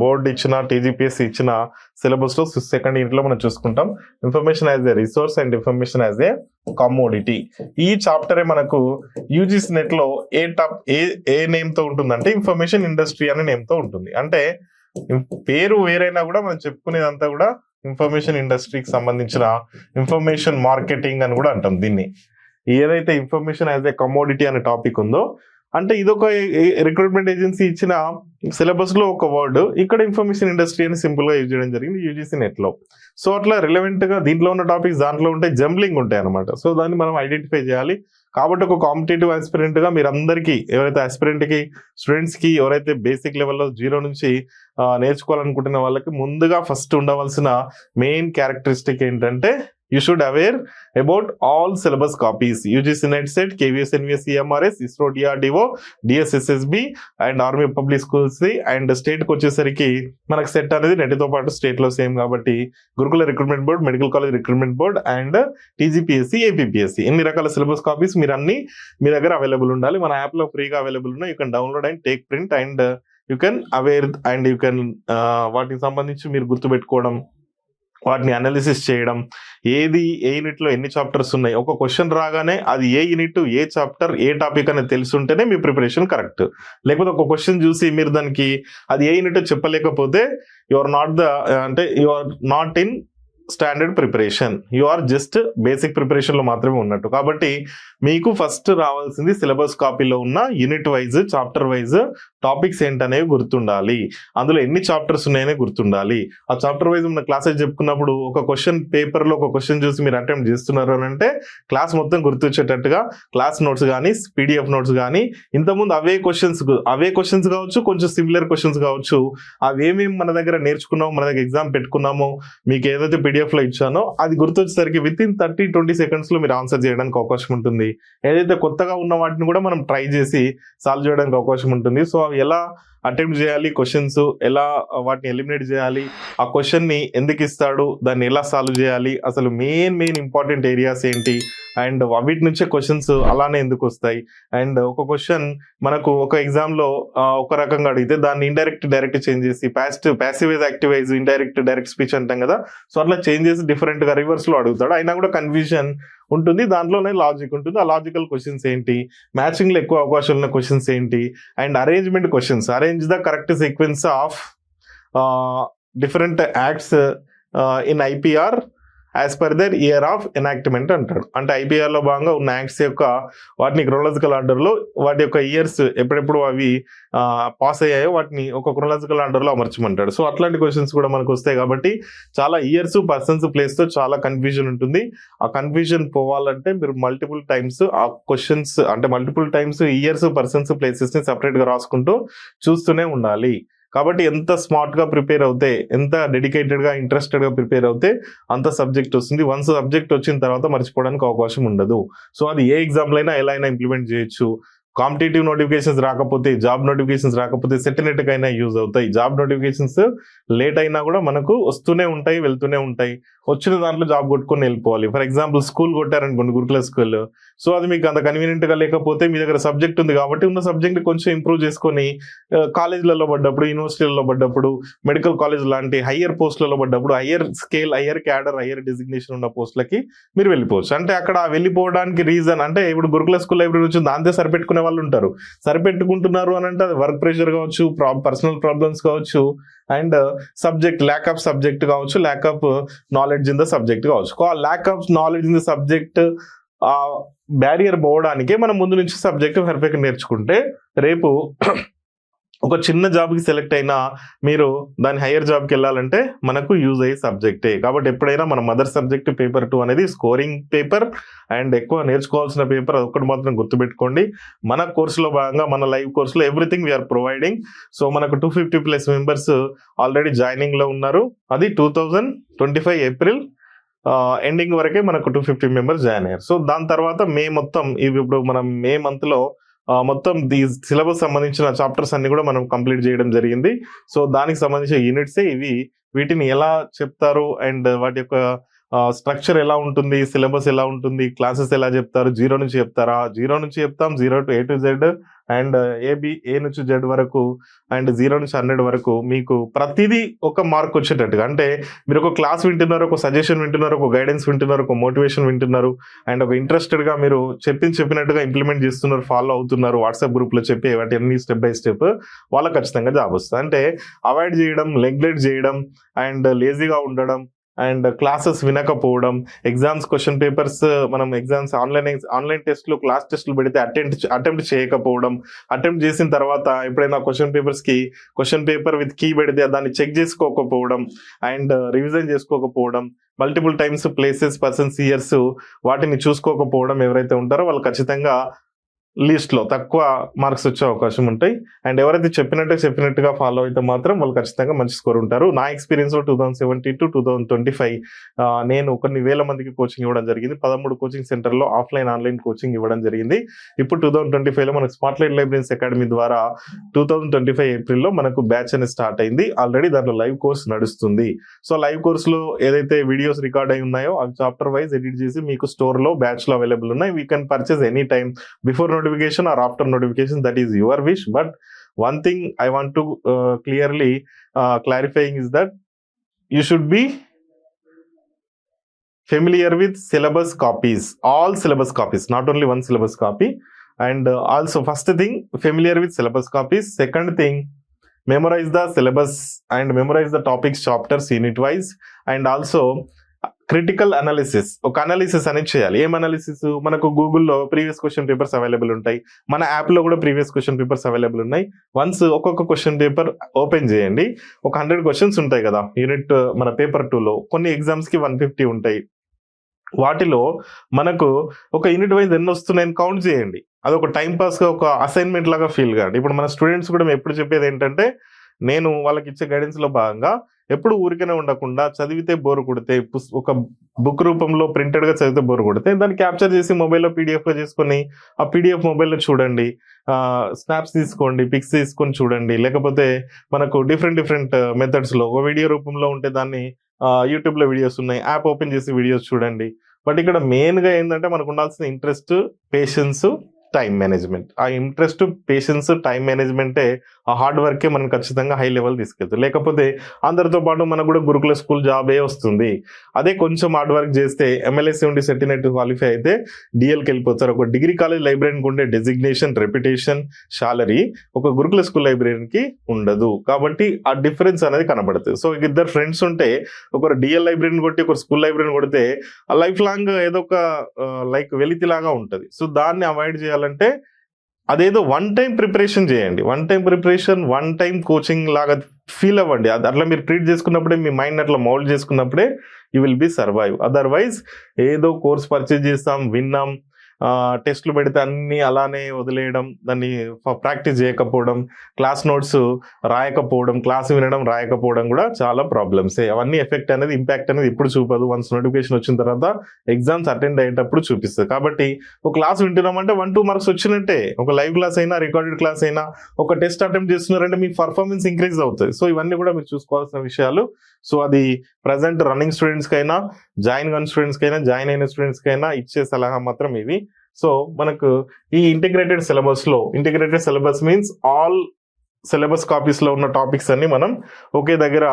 board ఇచ్చిన, TGPS ఇచ్చిన syllabus లో second unit లో మనం చూసుకుంటాం. Information as a resource and information as a commodity. ఈ చాప్టరే మనకు యూజీసీ నెట్ లో ఏ నేమ్ తో ఉంటుందంటే ఇన్ఫర్మేషన్ ఇండస్ట్రీ అనే నేమ్ తో ఉంటుంది. అంటే పేరు వేరైనా కూడా మనం చెప్పుకునేదంతా కూడా ఇన్ఫర్మేషన్ ఇండస్ట్రీకి సంబంధించిన ఇన్ఫర్మేషన్ మార్కెటింగ్ అని కూడా అంటాం దీన్ని. ఏదైతే ఇన్ఫర్మేషన్ యాజ్ ఏ కమోడిటీ అనే టాపిక్ ఉందో, అంటే ఇదొక రిక్రూట్మెంట్ ఏజెన్సీ ఇచ్చిన సిలబస్ లో ఒక వర్డ్, ఇక్కడ ఇన్ఫర్మేషన్ ఇండస్ట్రీ అని సింపుల్ గా యూజ్ చేయడం జరిగింది యూజీసీ నెట్ లో. సో అట్లా రిలవెంట్ గా దీంట్లో ఉన్న టాపిక్స్ దాంట్లో ఉంటాయి, జంబ్లింగ్ ఉంటాయి అనమాట. సో దాన్ని మనం ఐడెంటిఫై చేయాలి. కాబట్టి ఒక కాంపిటేటివ్ ఆస్పిరెంట్ గా మీరు అందరికీ, ఎవరైతే ఆస్పిరెంట్ కి, స్టూడెంట్స్ కి, ఎవరైతే బేసిక్ లెవెల్లో 0 నుంచి నేర్చుకోవాలనుకుంటున్న వాళ్ళకి ముందుగా ఫస్ట్ ఉండవలసిన మెయిన్ క్యారెక్టరిస్టిక్ ఏంటంటే you should aware about all syllabus copies. UGC NET set, KVS NVS CMRS, ISRO DRDO, DSSSB and army public schools and state కి వచ్చేసరికి మనకు సెట్ అనేది నెట్ తో పాటు స్టేట్ లో సేమ్ కాబట్టి గురుకుల recruitment board, medical college recruitment board and TGPSC, APPSC ఇన్ని రకాల సిలబస్ కాపీస్ మీరు అన్ని మీ దగ్గర అవైలబుల్ ఉండాలి. మన యాప్ లో ఫ్రీగా అవైలబుల్ ఉన్నాయి. You can download and take print and you can aware and you can వాటికి సంబంధించి మీరు గుర్తుపెట్టుకోవడం, వాటిని అనాలిసిస్ చేయడం, ఏది ఏ యూనిట్ లో ఎన్ని చాప్టర్స్ ఉన్నాయి, ఒక క్వశ్చన్ రాగానే అది ఏ యూనిట్, ఏ చాప్టర్, ఏ టాపిక్ అనేది తెలుసుంటేనే మీ ప్రిపరేషన్ కరెక్ట్. లేకపోతే ఒక క్వశ్చన్ చూసి మీరు దానికి అది ఏ యూనిట్ చెప్పలేకపోతే యు ఆర్ నాట్ అంటే you are not in standard preparation, you are just basic preparation లో మాత్రమే ఉన్నట్టు. కాబట్టి మీకు ఫస్ట్ రావాల్సింది సిలబస్ కాపీలో ఉన్న unit wise, chapter wise topics ఏంటనేవి గుర్తుండాలి. అందులో ఎన్ని చాప్టర్స్ ఉన్నాయనే గుర్తుండాలి. ఆ చాప్టర్ వైజ్ మన క్లాసెస్ చెప్పుకున్నప్పుడు ఒక క్వశ్చన్ పేపర్ లో ఒక క్వశ్చన్ చూసి మీరు అటెంప్ట్ చేస్తున్నారు అని అంటే క్లాస్ మొత్తం గుర్తొచ్చేటట్టుగా క్లాస్ నోట్స్ కానీ, PDF నోట్స్ కానీ, ఇంతకుముందు అవే క్వశ్చన్స్ కావచ్చు, కొంచెం సిమిలర్ క్వశ్చన్స్ కావచ్చు, అవేమేమి మన దగ్గర నేర్చుకున్నామో, మన దగ్గర ఎగ్జామ్ పెట్టుకున్నామో, మీకు ఏదైతే PDF లో ఇచ్చానో అది గుర్తొచ్చేసరికి విత్ ఇన్ 30-20 సెకండ్స్ లో మీరు ఆన్సర్ చేయడానికి అవకాశం ఉంటుంది. ఏదైతే కొత్తగా ఉన్న వాటిని కూడా మనం ట్రై చేసి సాల్వ్ చేయడానికి అవకాశం ఉంటుంది. సో అవి ఎలా అటెంప్ట్ చేయాలి, క్వశ్చన్స్ ఎలా వాటిని ఎలిమినేట్ చేయాలి, ఆ క్వశ్చన్ ని ఎందుకు ఇస్తాడు, దాన్ని ఎలా సాల్వ్ చేయాలి, అసలు మెయిన్ ఇంపార్టెంట్ ఏరియాస్ ఏంటి, అండ్ వీటి నుంచే క్వశ్చన్స్ అలానే ఎందుకు వస్తాయి, అండ్ ఒక క్వశ్చన్ మనకు ఒక ఎగ్జామ్ లో ఒక రకంగా అడిగితే దాన్ని డైరెక్ట్ చేంజ్ చేసి ప్యాసివైజ్, యాక్టివైజ్, డైరెక్ట్ స్పీచ్ అంటాం కదా, సో అట్లా చేంజ్ చేసి డిఫరెంట్ గా రివర్స్ లో అడుగుతాడు. అయినా కూడా కన్ఫ్యూజన్ ఉంటుంది, దాంట్లోనే లాజిక్ ఉంటుంది. ఆ లాజికల్ క్వశ్చన్స్ ఏంటి, మ్యాచింగ్ లో ఎక్కువ అవకాశాలు ఉన్న క్వశ్చన్స్ ఏంటి, and arrangement questions, arrange the correct sequence of different acts in IPR as per the year of enactment అంటాడు. అంటే IPR లో భాగంగా ఉన్న యాక్ట్స్ యొక్క వాటిని క్రోనలాజికల్ ఆర్డర్ లో వాటి యొక్క ఇయర్స్ ఎప్పుడెప్పుడు అవి పాస్ అయ్యాయో వాటిని ఒక క్రోనలాజికల్ ఆర్డర్ లో అమర్చమంటాడు. సో అట్లాంటి క్వశ్చన్స్ కూడా మనకు వస్తాయి. కాబట్టి చాలా ఇయర్స్, పర్సన్స్, ప్లేస్ తో చాలా కన్ఫ్యూజన్ ఉంటుంది. ఆ కన్ఫ్యూజన్ పోవాలంటే మీరు మల్టిపుల్ టైమ్స్ ఆ క్వశ్చన్స్ అంటే multiple times years, persons, places ని సెపరేట్ గా రాసుకుంటూ చూస్తూనే ఉండాలి. కాబట్టి ఎంత స్మార్ట్ గా ప్రిపేర్ అవుతే, ఎంత డెడికేటెడ్ గా, ఇంట్రెస్టెడ్ గా ప్రిపేర్ అవుతే అంత సబ్జెక్ట్ వస్తుంది. వన్స్ సబ్జెక్ట్ వచ్చిన తర్వాత మర్చిపోవడానికి అవకాశం ఉండదు. సో అది ఏ ఎగ్జామ్ లైనా ఎలా అయినా ఇంప్లిమెంట్ చేయొచ్చు. కాంపిటేటివ్ నోటిఫికేషన్స్ రాకపోతే, జాబ్ నోటిఫికేషన్స్ రాకపోతే సెటినెట్ కైనా యూజ్ అవుతాయి. జాబ్ నోటిఫికేషన్స్ లేట్ అయినా కూడా మనకు వస్తూనే ఉంటాయి, వెళ్తూనే ఉంటాయి. వచ్చిన దాంట్లో జాబ్ కొట్టుకొని వెళ్ళిపోవాలి. ఫర్ ఎగ్జాంపుల్ స్కూల్ కొట్టారనుకోండి, గురుకుల స్కూల్, సో అది మీకు అంత కన్వీనియంట్ గా లేకపోతే మీ దగ్గర సబ్జెక్ట్ ఉంది కాబట్టి ఉన్న సబ్జెక్ట్ కొంచెం ఇంప్రూవ్ చేసుకొని కాలేజ్లలో పడ్డప్పుడు, యూనివర్సిటీలలో పడ్డప్పుడు, మెడికల్ కాలేజ్ లాంటి హయ్యర్ పోస్టులలో పడ్డప్పుడు, higher scale, higher cadre, higher designation ఉన్న పోస్టులకి మీరు వెళ్ళిపోవచ్చు. అంటే అక్కడ వెళ్ళిపోవడానికి రీజన్ అంటే ఇప్పుడు గురుకుల స్కూల్ లైబ్రరీ నుంచి దాంతో సరిపెట్టుకునే వాళ్ళు ఉంటారు. సరిపెట్టుకుంటున్నారు అని అంటే అది వర్క్ ప్రెషర్ కావచ్చు, పర్సనల్ ప్రాబ్లమ్స్ కావచ్చు, and subject lack of subject కావచ్చు, lack of knowledge in the subject కావచ్చు. Lack of knowledge in the subject barrier పోవడానికే మనం ముందు నుంచి సబ్జెక్ట్ పర్ఫెక్ట్ నేర్చుకుంటే రేపు ఒక చిన్న జాబ్కి సెలెక్ట్ అయినా మీరు దాని హయ్యర్ జాబ్కి వెళ్ళాలంటే మనకు యూజ్ అయ్యే సబ్జెక్టే. కాబట్టి ఎప్పుడైనా మన మదర్ సబ్జెక్ట్ పేపర్ 2 అనేది స్కోరింగ్ పేపర్ అండ్ ఎక్కువ నేర్చుకోవాల్సిన పేపర్. అది ఒక్కటి మాత్రం గుర్తుపెట్టుకోండి. మన కోర్సులో భాగంగా, మన లైవ్ కోర్సులో ఎవ్రీథింగ్ వీఆర్ ప్రొవైడింగ్. సో మనకు 250+ మెంబర్స్ ఆల్రెడీ జాయినింగ్ లో ఉన్నారు. అది 2025 ఏప్రిల్ ఎండింగ్ వరకే మనకు 250 మెంబర్స్ జాయిన్ అయ్యారు. సో దాని తర్వాత మే మొత్తం ఇప్పుడు మనం మే మంత్ లో మొత్తం ఈ సిలబస్ సంబంధించిన చాప్టర్స్ అన్ని కూడా మనం కంప్లీట్ చేయడం జరిగింది. సో దానికి సంబంధించిన యూనిట్స్ ఇవి. వీటిని ఎలా చెప్తారు అండ్ వాటి యొక్క స్ట్రక్చర్ ఎలా ఉంటుంది, సిలబస్ ఎలా ఉంటుంది, క్లాసెస్ ఎలా చెప్తారు, 0 నుంచి చెప్తారా? 0 నుంచి చెప్తాం, 0 to A to Z and A నుంచి Z వరకు అండ్ 0 నుంచి 100 వరకు మీకు ప్రతిదీ ఒక మార్క్ వచ్చేటట్టుగా. అంటే మీరు ఒక క్లాస్ వింటున్నారు, ఒక సజెషన్ వింటున్నారు, ఒక గైడెన్స్ వింటున్నారు, ఒక మోటివేషన్ వింటున్నారు అండ్ ఒక ఇంట్రెస్టెడ్ గా మీరు చెప్పినట్టుగా ఇంప్లిమెంట్ చేస్తున్నారు, ఫాలో అవుతున్నారు, వాట్సాప్ గ్రూప్ లో చెప్పి వాటి అన్ని స్టెప్ బై స్టెప్, వాళ్ళకి ఖచ్చితంగా జాబ్ వస్తుంది. అంటే అవాయిడ్ చేయడం, నెగ్లెక్ట్ చేయడం అండ్ లేజీగా ఉండడం అండ్ క్లాసెస్ వినకపోవడం, ఎగ్జామ్స్ క్వశ్చన్ పేపర్స్ మనం ఎగ్జామ్స్ ఆన్లైన్ టెస్ట్లు, క్లాస్ టెస్ట్లు పెడితే అటెంప్ట్ చేయకపోవడం, అటెంప్ట్ చేసిన తర్వాత ఎప్పుడైనా క్వశ్చన్ పేపర్ విత్ కీ పెడితే దాన్ని చెక్ చేసుకోకపోవడం అండ్ రివిజన్ చేసుకోకపోవడం, multiple times places, persons, years వాటిని చూసుకోకపోవడం ఎవరైతే ఉంటారో వాళ్ళు ఖచ్చితంగా లిస్ట్ లో తక్కువ మార్క్స్ వచ్చే అవకాశం ఉంటాయి. అండ్ ఎవరైతే చెప్పినట్టుగా ఫాలో అయితే మాత్రం వాళ్ళు ఖచ్చితంగా మంచి స్కోర్ ఉంటారు. నా ఎక్స్పీరియన్స్ లో 2017 to 2025 నేను కొన్ని వేల మందికి కోచింగ్ ఇవ్వడం జరిగింది. 13 కోచింగ్ సెంటర్ లో ఆఫ్లైన్ ఆన్లైన్ కోచింగ్ ఇవ్వడం జరిగింది. ఇప్పుడు 2025 లో మనకు స్మార్ట్ లైట్ లైబ్రరీస్ అకాడమీ ద్వారా 2025 ఏప్రిల్లో మనకు బ్యాచ్ అనేది స్టార్ట్ అయింది. ఆల్రెడీ దాంట్లో లైవ్ కోర్స్ నడుస్తుంది. సో లైవ్ కోర్స్ లో ఏదైతే వీడియోస్ రికార్డ్ అయి ఉన్నాయో అవి చాప్టర్ వైజ్ ఎడిట్ చేసి మీకు స్టోర్ లో బ్యాచ్ లో అవైలబుల్ ఉన్నాయి. We can purchase any time before notification or after notification, that is your wish. But one thing I want to clearly clarifying is that you should be familiar with syllabus copies, all syllabus copies, not only one syllabus copy. And also first thing, familiar with syllabus copies. Second thing, memorize the syllabus and memorize the topics chapters unit wise. And also critical analysis, ఒక analysis అనేది చేయాలి. ఏం analysis? మనకు గూగుల్లో previous question papers available ఉంటాయి, మన యాప్లో కూడా ప్రీవియస్ క్వశ్చన్ పేపర్స్ అవైలబుల్ ఉన్నాయి. వన్స్ ఒక్కొక్క క్వశ్చన్ పేపర్ ఓపెన్ చేయండి. ఒక 100 క్వశ్చన్స్ ఉంటాయి కదా యూనిట్ మన పేపర్ 2లో. కొన్ని ఎగ్జామ్స్కి 150 ఉంటాయి. వాటిలో మనకు ఒక యూనిట్ వైజ్ ఎన్ని వస్తున్నాయని కౌంట్ చేయండి. అదొక టైం పాస్గా ఒక అసైన్మెంట్ లాగా ఫీల్ కాండి. ఇప్పుడు మన స్టూడెంట్స్ కూడా ఎప్పుడు చెప్పేది ఏంటంటే, నేను వాళ్ళకి ఇచ్చే గైడెన్స్లో భాగంగా ఎప్పుడు ఊరికనే ఉండకుండా చదివితే బోరు కొడితే, ఒక బుక్ రూపంలో ప్రింటెడ్గా చదివితే బోరు కొడితే దాన్ని క్యాప్చర్ చేసి మొబైల్లో పీడిఎఫ్గా చేసుకొని ఆ పీడిఎఫ్ మొబైల్లో చూడండి, స్నాప్స్ తీసుకోండి, పిక్స్ తీసుకొని చూడండి. లేకపోతే మనకు డిఫరెంట్ మెథడ్స్లో ఒక వీడియో రూపంలో ఉంటే దాన్ని యూట్యూబ్లో వీడియోస్ ఉన్నాయి, యాప్ ఓపెన్ చేసి వీడియోస్ చూడండి. బట్ ఇక్కడ మెయిన్గా ఏంటంటే మనకు ఉండాల్సిన ఇంట్రెస్ట్, పేషెన్స్, టైం మేనేజ్మెంట్. ఆ ఇంట్రెస్ట్, పేషెన్స్, టైం మేనేజ్మెంటే, ఆ హార్డ్ వర్కే మనం ఖచ్చితంగా హై లెవెల్ తీసుకెళ్తాం. లేకపోతే అందరితో పాటు మనకు కూడా గురుకుల స్కూల్ జాబే వస్తుంది. అదే కొంచెం హార్డ్ వర్క్ చేస్తే MLSC ఉండి సెటినెట్ క్వాలిఫై అయితే డిఎల్కి వెళ్ళిపోతారు. ఒక డిగ్రీ కాలేజ్ లైబ్రరీకి ఉండే డెసిగ్నేషన్, రెప్యుటేషన్, శాలరీ ఒక గురుకుల స్కూల్ లైబ్రరీకి ఉండదు. కాబట్టి ఆ డిఫరెన్స్ అనేది కనబడుతుంది. సో ఇద్దరు ఫ్రెండ్స్ ఉంటే ఒకరు డిఎల్ లైబ్రరీని కొట్టి ఒకరు స్కూల్ లైబ్రరీని కొడితే ఆ లైఫ్ లాంగ్ ఏదో ఒక లైక్ వెలితిలాగా ఉంటుంది. సో దాన్ని అవాయిడ్ చేయాలంటే అదేదో వన్ టైం ప్రిపరేషన్ చేయండి. వన్ టైం కోచింగ్ లాగా ఫీల్ అవ్వండి. అట్లా మీరు ట్రీట్ చేసుకున్నప్పుడే, మీ మైండ్ అట్లా మౌల్డ్ చేసుకున్నప్పుడే you will be survive. Otherwise ఏదో కోర్స్ పర్చేజ్ చేస్తాం, విన్నాం, టెస్ట్లు పెడితే అన్ని అలానే వదిలేయడం, దాన్ని ప్రాక్టీస్ చేయకపోవడం, క్లాస్ నోట్స్ రాయకపోవడం, క్లాస్ వినడం రాయకపోవడం కూడా చాలా ప్రాబ్లమ్సే. అవన్నీ ఎఫెక్ట్ అనేది, ఇంపాక్ట్ అనేది ఎప్పుడు చూపదు. వన్స్ నోటిఫికేషన్ వచ్చిన తర్వాత ఎగ్జామ్స్ అటెండ్ అయ్యేటప్పుడు చూపిస్తుంది. కాబట్టి ఒక క్లాస్ వింటున్నామంటే 1-2 మార్క్స్ వచ్చినట్టే. ఒక లైవ్ క్లాస్ అయినా, రికార్డెడ్ క్లాస్ అయినా, ఒక టెస్ట్ అటెంప్ట్ చేస్తున్నారంటే మీ పర్ఫార్మెన్స్ ఇంక్రీజ్ అవుతుంది. సో ఇవన్నీ కూడా మీరు చూసుకోవాల్సిన విషయాలు. సో అది ప్రజెంట్ రన్నింగ్ స్టూడెంట్స్కి అయినా, జాయిన్ అయిన స్టూడెంట్స్కి అయినా ఇచ్చే సలహా మాత్రం ఇవి. సో మనకు ఈ integrated syllabus means all syllabus copies లో ఉన్న టాపిక్స్ అన్ని మనం ఒకే దగ్గర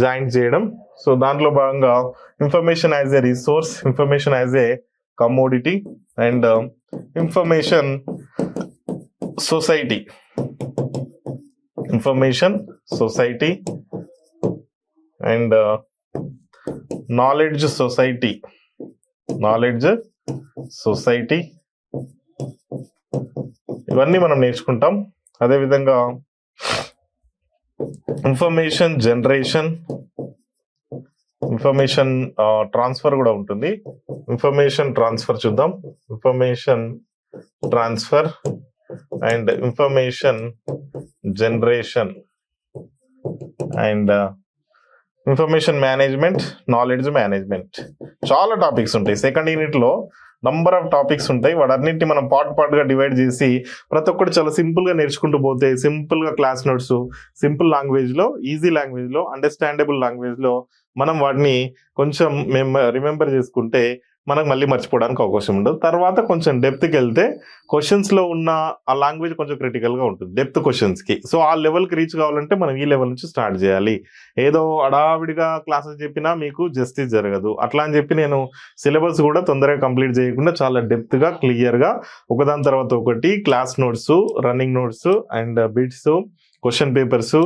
జాయిన్ చేయడం. సో దాంట్లో భాగంగా information as a resource, information as a commodity, and information society and knowledge society ఇవన్నీ మనం నేర్చుకుంటాం. అదేవిధంగా ఇన్ఫర్మేషన్ జనరేషన్, ఇన్ఫర్మేషన్ ట్రాన్స్ఫర్ కూడా ఉంటుంది. ఇన్ఫర్మేషన్ ట్రాన్స్ఫర్ చూద్దాం. Information transfer and information generation and information management, knowledge management. చాలా టాపిక్స్ ఉంటాయి. Second unit లో నంబర్ ఆఫ్ టాపిక్స్ ఉంటాయి. వాటన్నింటినీ మనం పార్ట్గా డివైడ్ చేసి ప్రతి ఒక్కటి చాలా సింపుల్గా నేర్చుకుంటూ పోతే, సింపుల్గా క్లాస్ నోట్స్, సింపుల్ లాంగ్వేజ్లో, ఈజీ లాంగ్వేజ్లో, అండర్స్టాండబుల్ లాంగ్వేజ్లో మనం వాటిని కొంచెం రిమెంబర్ చేసుకుంటే మనకు మళ్ళీ మర్చిపోవడానికి అవకాశం ఉండదు. తర్వాత కొంచెం డెప్త్కి వెళ్తే క్వశ్చన్స్లో ఉన్న ఆ లాంగ్వేజ్ కొంచెం క్రిటికల్గా ఉంటుంది డెప్త్ క్వశ్చన్స్కి. సో ఆ లెవెల్కి రీచ్ కావాలంటే మనం ఈ లెవెల్ నుంచి స్టార్ట్ చేయాలి. ఏదో అడావిడిగా క్లాసెస్ చెప్పినా మీకు జస్టిస్ జరగదు. అట్లా అని చెప్పి నేను సిలబస్ కూడా తొందరగా కంప్లీట్ చేయకుండా చాలా డెప్త్గా, క్లియర్గా ఒకదాని తర్వాత ఒకటి class notes, running notes and bits, question papers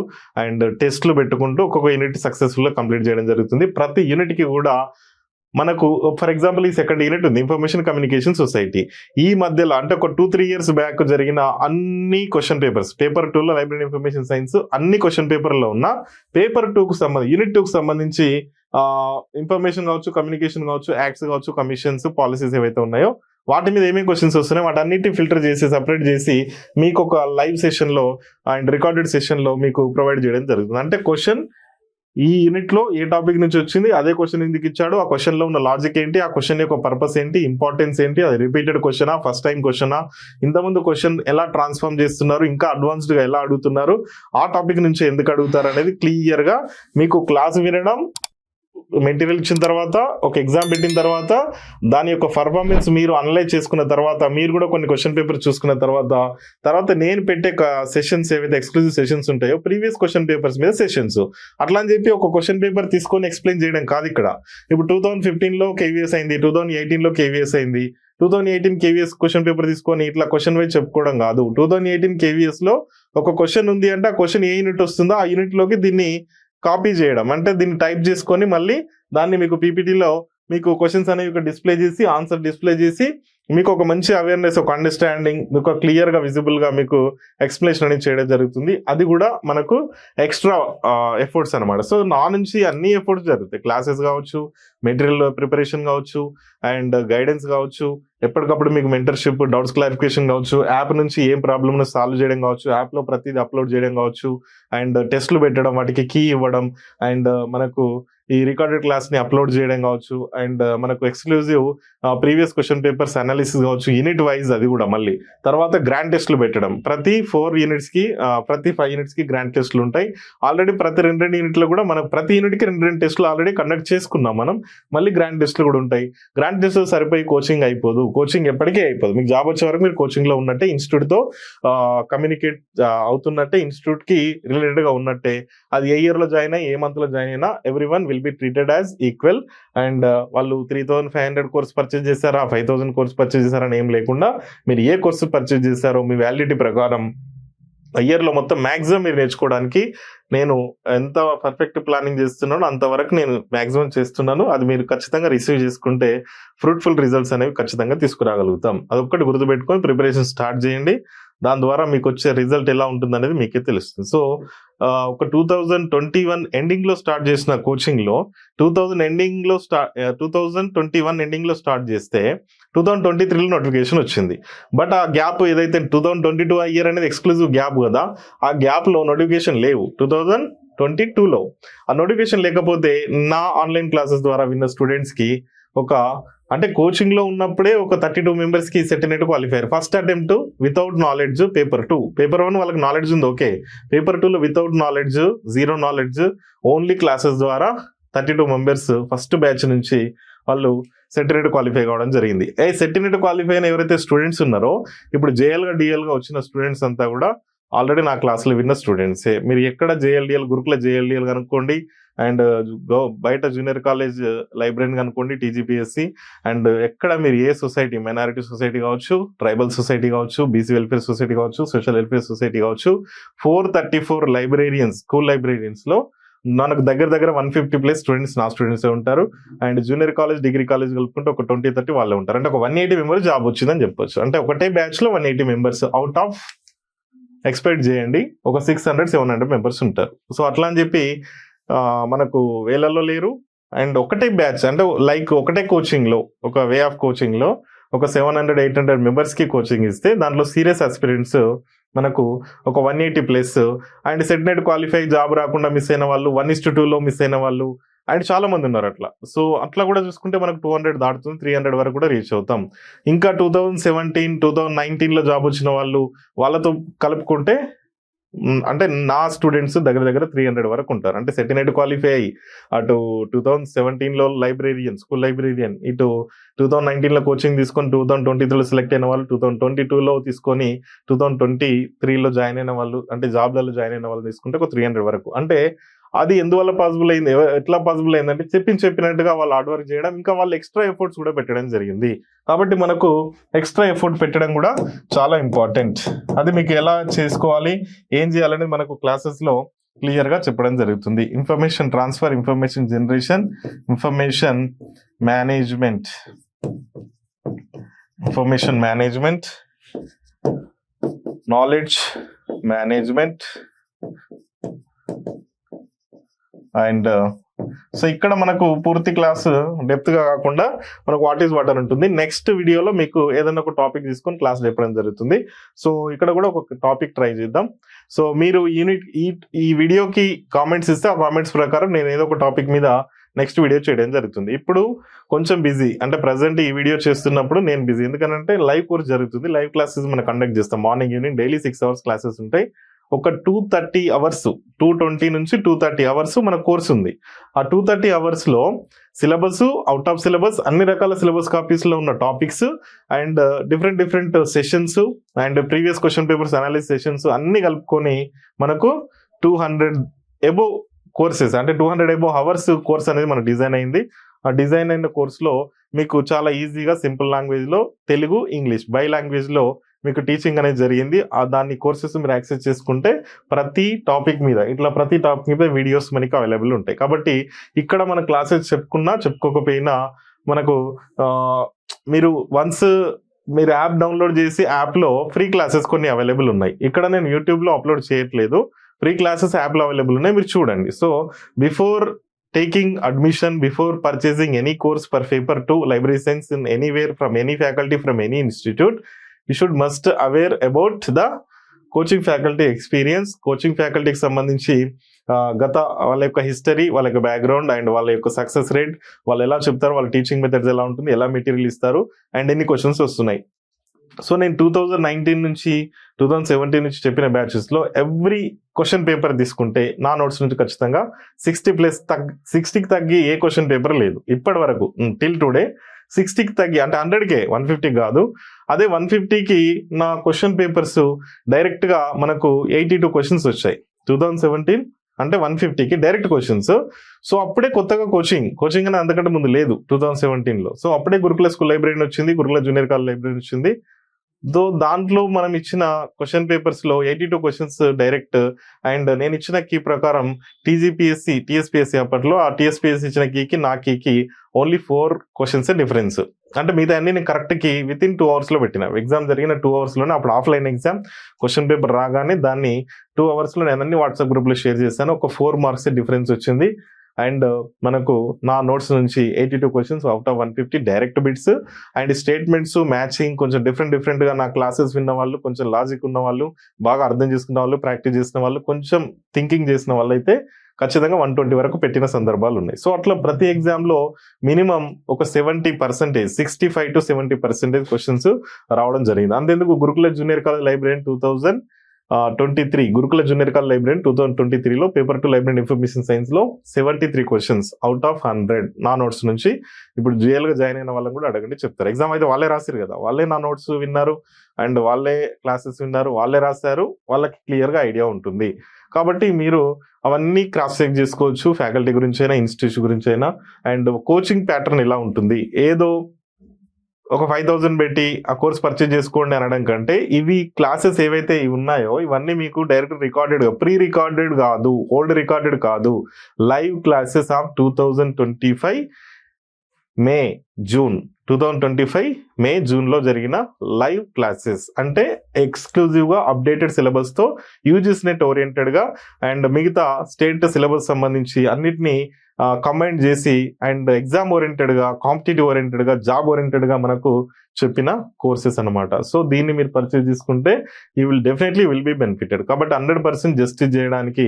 and టెస్ట్లు పెట్టుకుంటూ ఒక్కొక్క యూనిట్ సక్సెస్ఫుల్గా కంప్లీట్ చేయడం జరుగుతుంది. ప్రతి యూనిట్కి కూడా మనకు ఫర్ ఎగ్జాంపుల్ ఈ సెకండ్ యూనిట్ ఉంది ఇన్ఫర్మేషన్ కమ్యూనికేషన్ సొసైటీ. ఈ మధ్యలో అంటే ఒక 2-3 years బ్యాక్ జరిగిన అన్ని క్వశ్చన్ పేపర్స్, పేపర్ 2లో లైబ్రరీ ఇన్ఫర్మేషన్ సైన్స్ అన్ని క్వశ్చన్ పేపర్లో ఉన్న పేపర్ 2కు సంబంధించి, యూనిట్ 2కు సంబంధించి ఇన్ఫర్మేషన్ కావచ్చు, కమ్యూనికేషన్ కావచ్చు, యాక్ట్స్ కావచ్చు, కమిషన్స్, పాలసీస్ ఏవైతే ఉన్నాయో వాటి మీద ఏమేమి క్వశ్చన్స్ వస్తున్నాయి వాటన్నిటిని ఫిల్టర్ చేసి సపరేట్ చేసి మీకు ఒక లైవ్ సెషన్లో అండ్ రికార్డెడ్ సెషన్లో మీకు ప్రొవైడ్ చేయడం జరుగుతుంది. అంటే క్వశ్చన్ ఈ యూనిట్ లో ఏ టాపిక్ నుంచి వచ్చింది, అదే క్వశ్చన్ ఎందుకు ఇచ్చాడు, ఆ క్వశ్చన్ లో ఉన్న లాజిక్ ఏంటి, ఆ క్వశ్చన్ యొక్క పర్పస్ ఏంటి, ఇంపార్టెన్స్ ఏంటి, అది రిపీటెడ్ క్వశ్చనా, ఫస్ట్ టైం క్వశ్చనా, ఇంతకుముందు క్వశ్చన్ ఎలా ట్రాన్స్ఫార్మ్ చేస్తున్నారు, ఇంకా అడ్వాన్స్డ్ గా ఎలా అడుగుతున్నారు, ఆ టాపిక్ నుంచి ఎందుకు అడుగుతారు అనేది క్లియర్ గా మీకు క్లాస్ వినడం, మెటీరియల్ ఇచ్చిన తర్వాత ఒక ఎగ్జామ్ పెట్టిన దాని యొక్క పర్ఫార్మెన్స్ మీరు అనలైజ్ చేసుకున్న తర్వాత మీరు కూడా కొన్ని క్వశ్చన్ పేపర్ చూసుకున్న తర్వాత నేను పెట్టే సెషన్స్ ఏవైతే ఎక్స్క్లూజివ్ సెషన్స్ ఉంటాయో ప్రీవియస్ క్వశ్చన్ పేపర్స్ మీద సెషన్స్ అట్లా అని చెప్పి ఒక క్వశ్చన్ పేపర్ తీసుకొని ఎక్స్ప్లెయిన్ చేయడం కాదు ఇక్కడ. ఇప్పుడు 2015లో కేవీఎస్ అయింది, 2018లో కేవీఎస్ అయింది, 2018 కేవీఎస్ క్వశ్చన్ పేపర్ తీసుకొని ఇట్లా క్వశ్చన్ వైజ్ చెప్పుకోవడం కాదు. 2018 కేవీఎస్ లో ఒక క్వశ్చన్ ఉంది అంటే ఆ క్వశ్చన్ ఏ యూనిట్ వస్తుందో ఆ యూనిట్ లోకి దీన్ని కాపీ చేయడం, అంటే దీన్ని టైప్ చేసుకొని మళ్ళీ దాన్ని మీకు పీపీటీలో మీకు క్వశ్చన్స్ అనేవి డిస్ప్లే చేసి ఆన్సర్ డిస్ప్లే చేసి మీకు ఒక మంచి అవేర్నెస్, ఒక అండర్స్టాండింగ్, మీకు క్లియర్ గా విజిబుల్ గా మీకు ఎక్స్ప్లెనేషన్ అనేది చేయడం జరుగుతుంది. అది కూడా మనకు ఎక్స్ట్రా ఎఫర్ట్స్ అనమాట. సో నా నుంచి అన్ని ఎఫర్ట్స్ జరుగుతాయి, క్లాసెస్ కావచ్చు, మెటీరియల్ ప్రిపరేషన్ కావచ్చు, అండ్ గైడెన్స్ కావచ్చు, ఎప్పటికప్పుడు మీకు మెంటర్షిప్, డౌట్స్ క్లారిఫికేషన్ కావచ్చు, యాప్ నుంచి ఏం ప్రాబ్లమ్ సాల్వ్ చేయడం కావచ్చు, యాప్ లో ప్రతిదీ అప్లోడ్ చేయడం కావచ్చు, అండ్ టెస్ట్లు పెట్టడం, వాటికి కీ ఇవ్వడం, అండ్ మనకు ఈ రికార్డెడ్ క్లాస్ ని అప్లోడ్ చేయడం కావచ్చు, అండ్ మనకు exclusive previous question papers analysis కావచ్చు, యూనిట్ వైజ్ అది కూడా మళ్ళీ తర్వాత గ్రాండ్ టెస్ట్లు పెట్టడం. ప్రతి 4 యూనిట్స్ కి ప్రతి 5 యూనిట్స్ కి గ్రాండ్ టెస్ట్లు ఉంటాయి. ఆల్రెడీ ప్రతి 2 యూనిట్లు కూడా మనం ప్రతి యూనిట్ కి 2 టెస్ట్లు ఆల్రెడీ కండక్ట్ చేసుకున్నాం మనం. మళ్ళీ గ్రాండ్ టెస్ట్లు కూడా ఉంటాయి. గ్రాండ్ టెస్ట్ సరిపోయి కోచింగ్ అయిపోదు, కోచింగ్ ఎప్పటికీ అయిపోదు. మీకు జాబ్ వచ్చే వరకు మీరు కోచింగ్ లో ఉన్నట్టే, ఇన్స్టిట్యూట్ తో కమ్యూనికేట్ అవుతున్నట్టే, ఇన్స్టిట్యూట్ కి రిలేటెడ్ గా ఉన్నట్టే. అది ఏ ఇయర్ లో జాయిన్ అయ్యి ఏ మంత్ లో జాయిన్ అయినా everyone will be treated as equal. And వాళ్ళు 3500 కోర్స్ పర్చేజ్ చేశారా, 5000 కోర్స్ పర్చేజ్ చేశారా అని ఏం లేకుండా మీరు ఏ కోర్సు పర్చేజ్ చేశారో మీ వ్యాలిడిటీ ప్రకారం ఇయర్ లో మొత్తం మాక్సిమం మీరు నేర్చుకోవడానికి నేను ఎంత పర్ఫెక్ట్ ప్లానింగ్ చేస్తున్నానో అంతవరకు నేను మాక్సిమం చేస్తున్నాను. అది మీరు ఖచ్చితంగా రిసీవ్ చేసుకుంటే ఫ్రూట్ఫుల్ రిజల్ట్స్ అనేవి ఖచ్చితంగా తీసుకురాగలుగుతాం. అదొక్కటి గుర్తుపెట్టుకొని ప్రిపరేషన్ స్టార్ట్ చేయండి. దాని ద్వారా మీకు వచ్చే రిజల్ట్ ఎలా ఉంటుంది అనేది మీకే తెలుస్తుంది. సో ఒక 2021 ఎండింగ్ లో స్టార్ట్ చేసిన కోచింగ్ లో 2021 ఎండింగ్ లో స్టార్ట్ చేస్తే 2023లో నోటిఫికేషన్ వచ్చింది. బట్ ఆ గ్యాప్ ఏదైతే 2022 ఇయర్ అనేది ఎక్స్క్లూజివ్ గ్యాప్ కదా, ఆ గ్యాప్ లో నోటిఫికేషన్ లేవు 2022లో. ఆ నోటిఫికేషన్ లేకపోతే నా ఆన్లైన్ క్లాసెస్ ద్వారా విన్న స్టూడెంట్స్ కి అంటే కోచింగ్ లో ఉన్నప్పుడే ఒక 32 మెంబర్స్ కి సెటినేట్ qualifier. First attempt without knowledge paper 2, paper 1 వాళ్ళకి నాలెడ్జ్ ఉంది ఓకే, పేపర్ 2లో without knowledge, zero knowledge, only classes ద్వారా 32 మెంబర్స్ ఫస్ట్ బ్యాచ్ నుంచి వాళ్ళు సెటినేట్ క్వాలిఫై కావడం జరిగింది. సెటినేట్ క్వాలిఫై అయిన ఎవరైతే స్టూడెంట్స్ ఉన్నారో ఇప్పుడు జేఎల్ గా డిఎల్ గా వచ్చిన స్టూడెంట్స్ అంతా కూడా ఆల్రెడీ నా క్లాసులో విన్న స్టూడెంట్సే. మీరు ఎక్కడ జేఎల్డిఎల్ గురుకుల జేఎల్డిఎల్ కనుక్కోండి, అండ్ బయట జూనియర్ కాలేజ్ లైబ్రరీని కనుక్కోండి, టీజీపీఎస్సి, అండ్ ఎక్కడ మీరు ఏ సొసైటీ, మైనారిటీ సొసైటీ కావచ్చు, ట్రైబల్ సొసైటీ కావచ్చు, బీసీ వెల్ఫేర్ సొసైటీ కావచ్చు, సోషల్ వెల్ఫేర్ సొసైటీ కావచ్చు, 434 లైబ్రేరియన్స్, స్కూల్ లైబ్రేరియన్స్ లో మనకు దగ్గర 150+ స్టూడెంట్స్ నా స్టూడెంట్స్ ఉంటారు. And junior college, degree college కలుపుకుంటే ఒక 20-30 వాళ్ళే ఉంటారు. అంటే ఒక 180 మెంబర్స్ జాబ్ వచ్చిందని చెప్పొచ్చు. అంటే ఒకటే బ్యాచ్ లో 180 మెంబర్స్ అవుట్ ఆఫ్ ఎక్స్పెక్ట్ చేయండి ఒక 600-700 మెంబర్స్ ఉంటారు. సో అట్లా అని చెప్పి మనకు వేలల్లో లేరు. అండ్ ఒకటే బ్యాచ్ అంటే లైక్ ఒకటే కోచింగ్ లో, ఒక వే ఆఫ్ కోచింగ్ లో ఒక 700-800 మెంబర్స్ కి కోచింగ్ ఇస్తే దాంట్లో సీరియస్ ఆస్పిరెంట్స్ మనకు ఒక 180+. అండ్ సెటినేట్ క్వాలిఫై జాబ్ రాకుండా మిస్ అయిన వాళ్ళు, 1:2లో మిస్ అయిన వాళ్ళు అండ్ చాలా మంది ఉన్నారు అట్లా. సో అట్లా కూడా చూసుకుంటే మనకు 200 దాటుతుంది, 300 వరకు కూడా రీచ్ అవుతాం. ఇంకా 2017, 2019లో జాబ్ వచ్చిన వాళ్ళతో కలుపుకుంటే అంటే నా స్టూడెంట్స్ దగ్గర 300 వరకు ఉంటారు. అంటే సెటినేట్ క్వాలిఫై అయ్యి అటు 2017లో లైబ్రేరియన్, స్కూల్ లైబ్రేరియన్, ఇటు 2019లో కోచింగ్ తీసుకొని 2023లో సెలెక్ట్ అయిన వాళ్ళు, 2022లో తీసుకొని 2023లో జాయిన్ అయిన వాళ్ళు, అంటే జాబ్లలో జాయిన్ అయిన వాళ్ళు తీసుకుంటే ఒక 300 వరకు. అంటే అది ఎందువల్ల పాసిబుల్ అయింది, ఎట్లా పాసిబుల్ అయిందంటే చెప్పినట్టుగా వాళ్ళు హార్డ్ వర్క్ చేయడం, ఇంకా వాళ్ళు ఎక్స్ట్రా ఎఫర్ట్స్ కూడా పెట్టడం జరిగింది. కాబట్టి మనకు ఎక్స్ట్రా ఎఫర్ట్ పెట్టడం కూడా చాలా ఇంపార్టెంట్. అది మీకు ఎలా చేసుకోవాలి, ఏం చేయాలనేది మనకు క్లాసెస్ లో క్లియర్ గా చెప్పడం జరుగుతుంది. Information transfer, information generation, information management, knowledge management, and so ఇక్కడ మనకు పూర్తి క్లాస్ డెప్త్ గా కాకుండా మనకు వాట్ ఈస్ వాట్ అని ఉంటుంది. నెక్స్ట్ వీడియోలో మీకు ఏదైనా ఒక టాపిక్ తీసుకొని క్లాస్ చెప్పడం జరుగుతుంది. సో ఇక్కడ కూడా ఒక టాపిక్ ట్రై చేద్దాం. సో మీరు ఈ వీడియోకి కామెంట్స్ ఇస్తే ఆ కామెంట్స్ ప్రకారం నేను ఏదో ఒక టాపిక్ మీద నెక్స్ట్ వీడియో చేయడం జరుగుతుంది. ఇప్పుడు కొంచెం బిజీ, అంటే ప్రజెంట్ ఈ వీడియో చేస్తున్నప్పుడు నేను బిజీ, ఎందుకంటే లైవ్ కోర్స్ జరుగుతుంది. లైవ్ క్లాసెస్ మనం కండక్ట్ చేస్తాం. Morning evening daily 6 hours classes ఉంటాయి. ఒక 230 hours 220 నుంచి 230 hours మన కోర్స్ ఉంది. ఆ 230 hours లో సిలబస్, అవుట్ ఆఫ్ సిలబస్, అన్ని రకాల సిలబస్ కాపీస్ లో ఉన్న topics and different sessions and previous question papers analysis sessions అన్ని కలుపుకొని మనకు 200 above కోర్సెస్, అంటే 200 above hours కోర్స్ అనేది మనకు డిజైన్ అయింది. ఆ డిజైన్ అయిన కోర్సులో మీకు చాలా ఈజీగా సింపుల్ లాంగ్వేజ్ లో తెలుగు, ఇంగ్లీష్ బై లాంగ్వేజ్ లో మీకు టీచింగ్ అనేది జరిగింది. దాన్ని కోర్సెస్ మీరు యాక్సెస్ చేసుకుంటే ప్రతి టాపిక్ మీద వీడియోస్ మనకి అవైలబుల్ ఉంటాయి. కాబట్టి ఇక్కడ మన క్లాసెస్ చెప్పుకోకపోయినా మనకు మీరు మీరు యాప్ డౌన్లోడ్ చేసి యాప్ లో ఫ్రీ క్లాసెస్ కొన్ని అవైలబుల్ ఉన్నాయి. ఇక్కడ నేను యూట్యూబ్ లో అప్లోడ్ చేయట్లేదు, ఫ్రీ క్లాసెస్ యాప్ లో అవైలబుల్ ఉన్నాయి, మీరు చూడండి. So before taking admission, before purchasing any course per paper to library science in anywhere from any faculty from any institute, you should must aware about the coaching faculty experience. Coaching faculty కి సంబంధించి గత వాళ్ళ యొక్క history, వాళ్ళ యొక్క background and వాళ్ళ యొక్క success rate, వాళ్ళు ఎలా చెప్తారు, వాళ్ళ టీచింగ్ మెథడ్స్ ఎలా ఉంటుంది, ఎలా మెటీరియల్ ఇస్తారు అండ్ ఎన్ని క్వశ్చన్స్ వస్తున్నాయి. సో నేను 2019 నుంచి 2017 నుంచి చెప్పిన బ్యాచెస్ లో ఎవ్రీ క్వశ్చన్ పేపర్ తీసుకుంటే నా నోట్స్ నుంచి ఖచ్చితంగా 60కి తగ్గి ఏ క్వశ్చన్ పేపర్ లేదు ఇప్పటి వరకు టిల్ టుడే. 60కి తగ్గి అంటే 100కే, 150 కాదు. అదే 150కి నా క్వశ్చన్ పేపర్స్ డైరెక్ట్ గా మనకు 82 క్వశ్చన్స్ వచ్చాయి 2017, అంటే 150కి డైరెక్ట్ క్వశ్చన్స్. సో అప్పుడే కొత్తగా కోచింగ్ అనేది అంతకంటే ముందు లేదు 2017 లో. సో అప్పుడే గురుకుల స్కూల్ లైబ్రరీ వచ్చింది, గురుకుల జూనియర్ కాలేజ్ లైబ్రరీ వచ్చింది. దాంట్లో మనం ఇచ్చిన క్వశ్చన్ పేపర్స్ లో 82 క్వశ్చన్స్ డైరెక్ట్ అండ్ నేను ఇచ్చిన కీ ప్రకారం టీఎస్పీఎస్సీ అప్పట్లో ఆ టీఎస్పీఎస్సీ ఇచ్చిన కీకి నా కీకి ఓన్లీ 4 క్వశ్చన్స్ డిఫరెన్స్. అంటే మిగతా అన్ని నేను కరెక్ట్ కి విత్ ఇన్ 2 hours లో పెట్టిన. ఎగ్జామ్ జరిగిన 2 hours లోనే, అప్పుడు ఆఫ్లైన్ ఎగ్జామ్, క్వశ్చన్ పేపర్ రాగానే దాన్ని 2 hours లో నేను అన్ని వాట్సాప్ గ్రూప్ లో షేర్ చేశాను. ఒక 4 marks డిఫరెన్స్ వచ్చింది. అండ్ మనకు నా నోట్స్ నుంచి 82 questions out of 150 direct bits and statements matching కొంచెం డిఫరెంట్ గా నా క్లాసెస్ విన్న వాళ్ళు, కొంచెం లాజిక్ ఉన్న వాళ్ళు, బాగా అర్థం చేసుకున్న వాళ్ళు, ప్రాక్టీస్ చేసిన వాళ్ళు, కొంచెం థింకింగ్ చేసిన వాళ్ళు అయితే ఖచ్చితంగా 120 వరకు పెట్టిన సందర్భాలు ఉన్నాయి. సో అట్లా ప్రతి ఎగ్జామ్ లో మినిమం ఒక 70%, 65 to 70% క్వశ్చన్స్ రావడం జరిగింది. అంతేందుకు గురుకుల junior college library 2023 Gurukula junior college library 2023లో పేపర్ 2 లైబ్రరీ ఇన్ఫర్మేషన్ సైన్స్ లో 73 క్వశ్చన్స్ అవుట్ ఆఫ్ 100 నా నోట్స్ నుంచి. ఇప్పుడు జిఎల్ గా జాయిన్ అయిన వాళ్ళని కూడా అడగండి, చెప్తారు. ఎగ్జామ్ అయితే వాళ్ళే రాశారు కదా, వాళ్ళే నా నోట్స్ విన్నారు అండ్ వాళ్ళే క్లాసెస్ విన్నారు, వాళ్ళే రాశారు, వాళ్ళకి క్లియర్ గా ఐడియా ఉంటుంది. కాబట్టి మీరు అవన్నీ క్రాస్ చెక్ చేసుకోవచ్చు, ఫ్యాకల్టీ గురించి అయినా, ఇన్స్టిట్యూట్ గురించి అయినా. అండ్ కోచింగ్ ప్యాటర్న్ ఎలా ఉంటుంది, ఏదో ఒక 5,000 పెట్టి ఆ కోర్స్ పర్చేజ్ చేసుకోండి అనడం కంటే, ఇవి క్లాసెస్ ఏవైతే ఉన్నాయో ఇవన్నీ మీకు డైరెక్ట్ రికార్డెడ్, ప్రీ రికార్డెడ్ కాదు, ఓల్డ్ రికార్డెడ్ కాదు, live classes of 2025 May June లో జరిగిన లైవ్ క్లాసెస్. అంటే ఎక్స్క్లూజివ్ గా అప్డేటెడ్ సిలబస్ తో యూజీసీ నెట్ ఓరియంటెడ్ గా అండ్ మిగతా స్టేట్ సిలబస్ సంబంధించి అన్నిటినీ కంబైన్ చేసి అండ్ ఎగ్జామ్ ఓరియంటెడ్ గా, కాంపిటేటివ్ ఓరియంటెడ్ గా, జాబ్ ఓరియంటెడ్ గా మనకు చెప్పిన కోర్సెస్ అనమాట. సో దీన్ని మీరు పర్చేజ్ చేసుకుంటే you will definitely will be benefited. కాబట్టి 100% జస్టిస్ చేయడానికి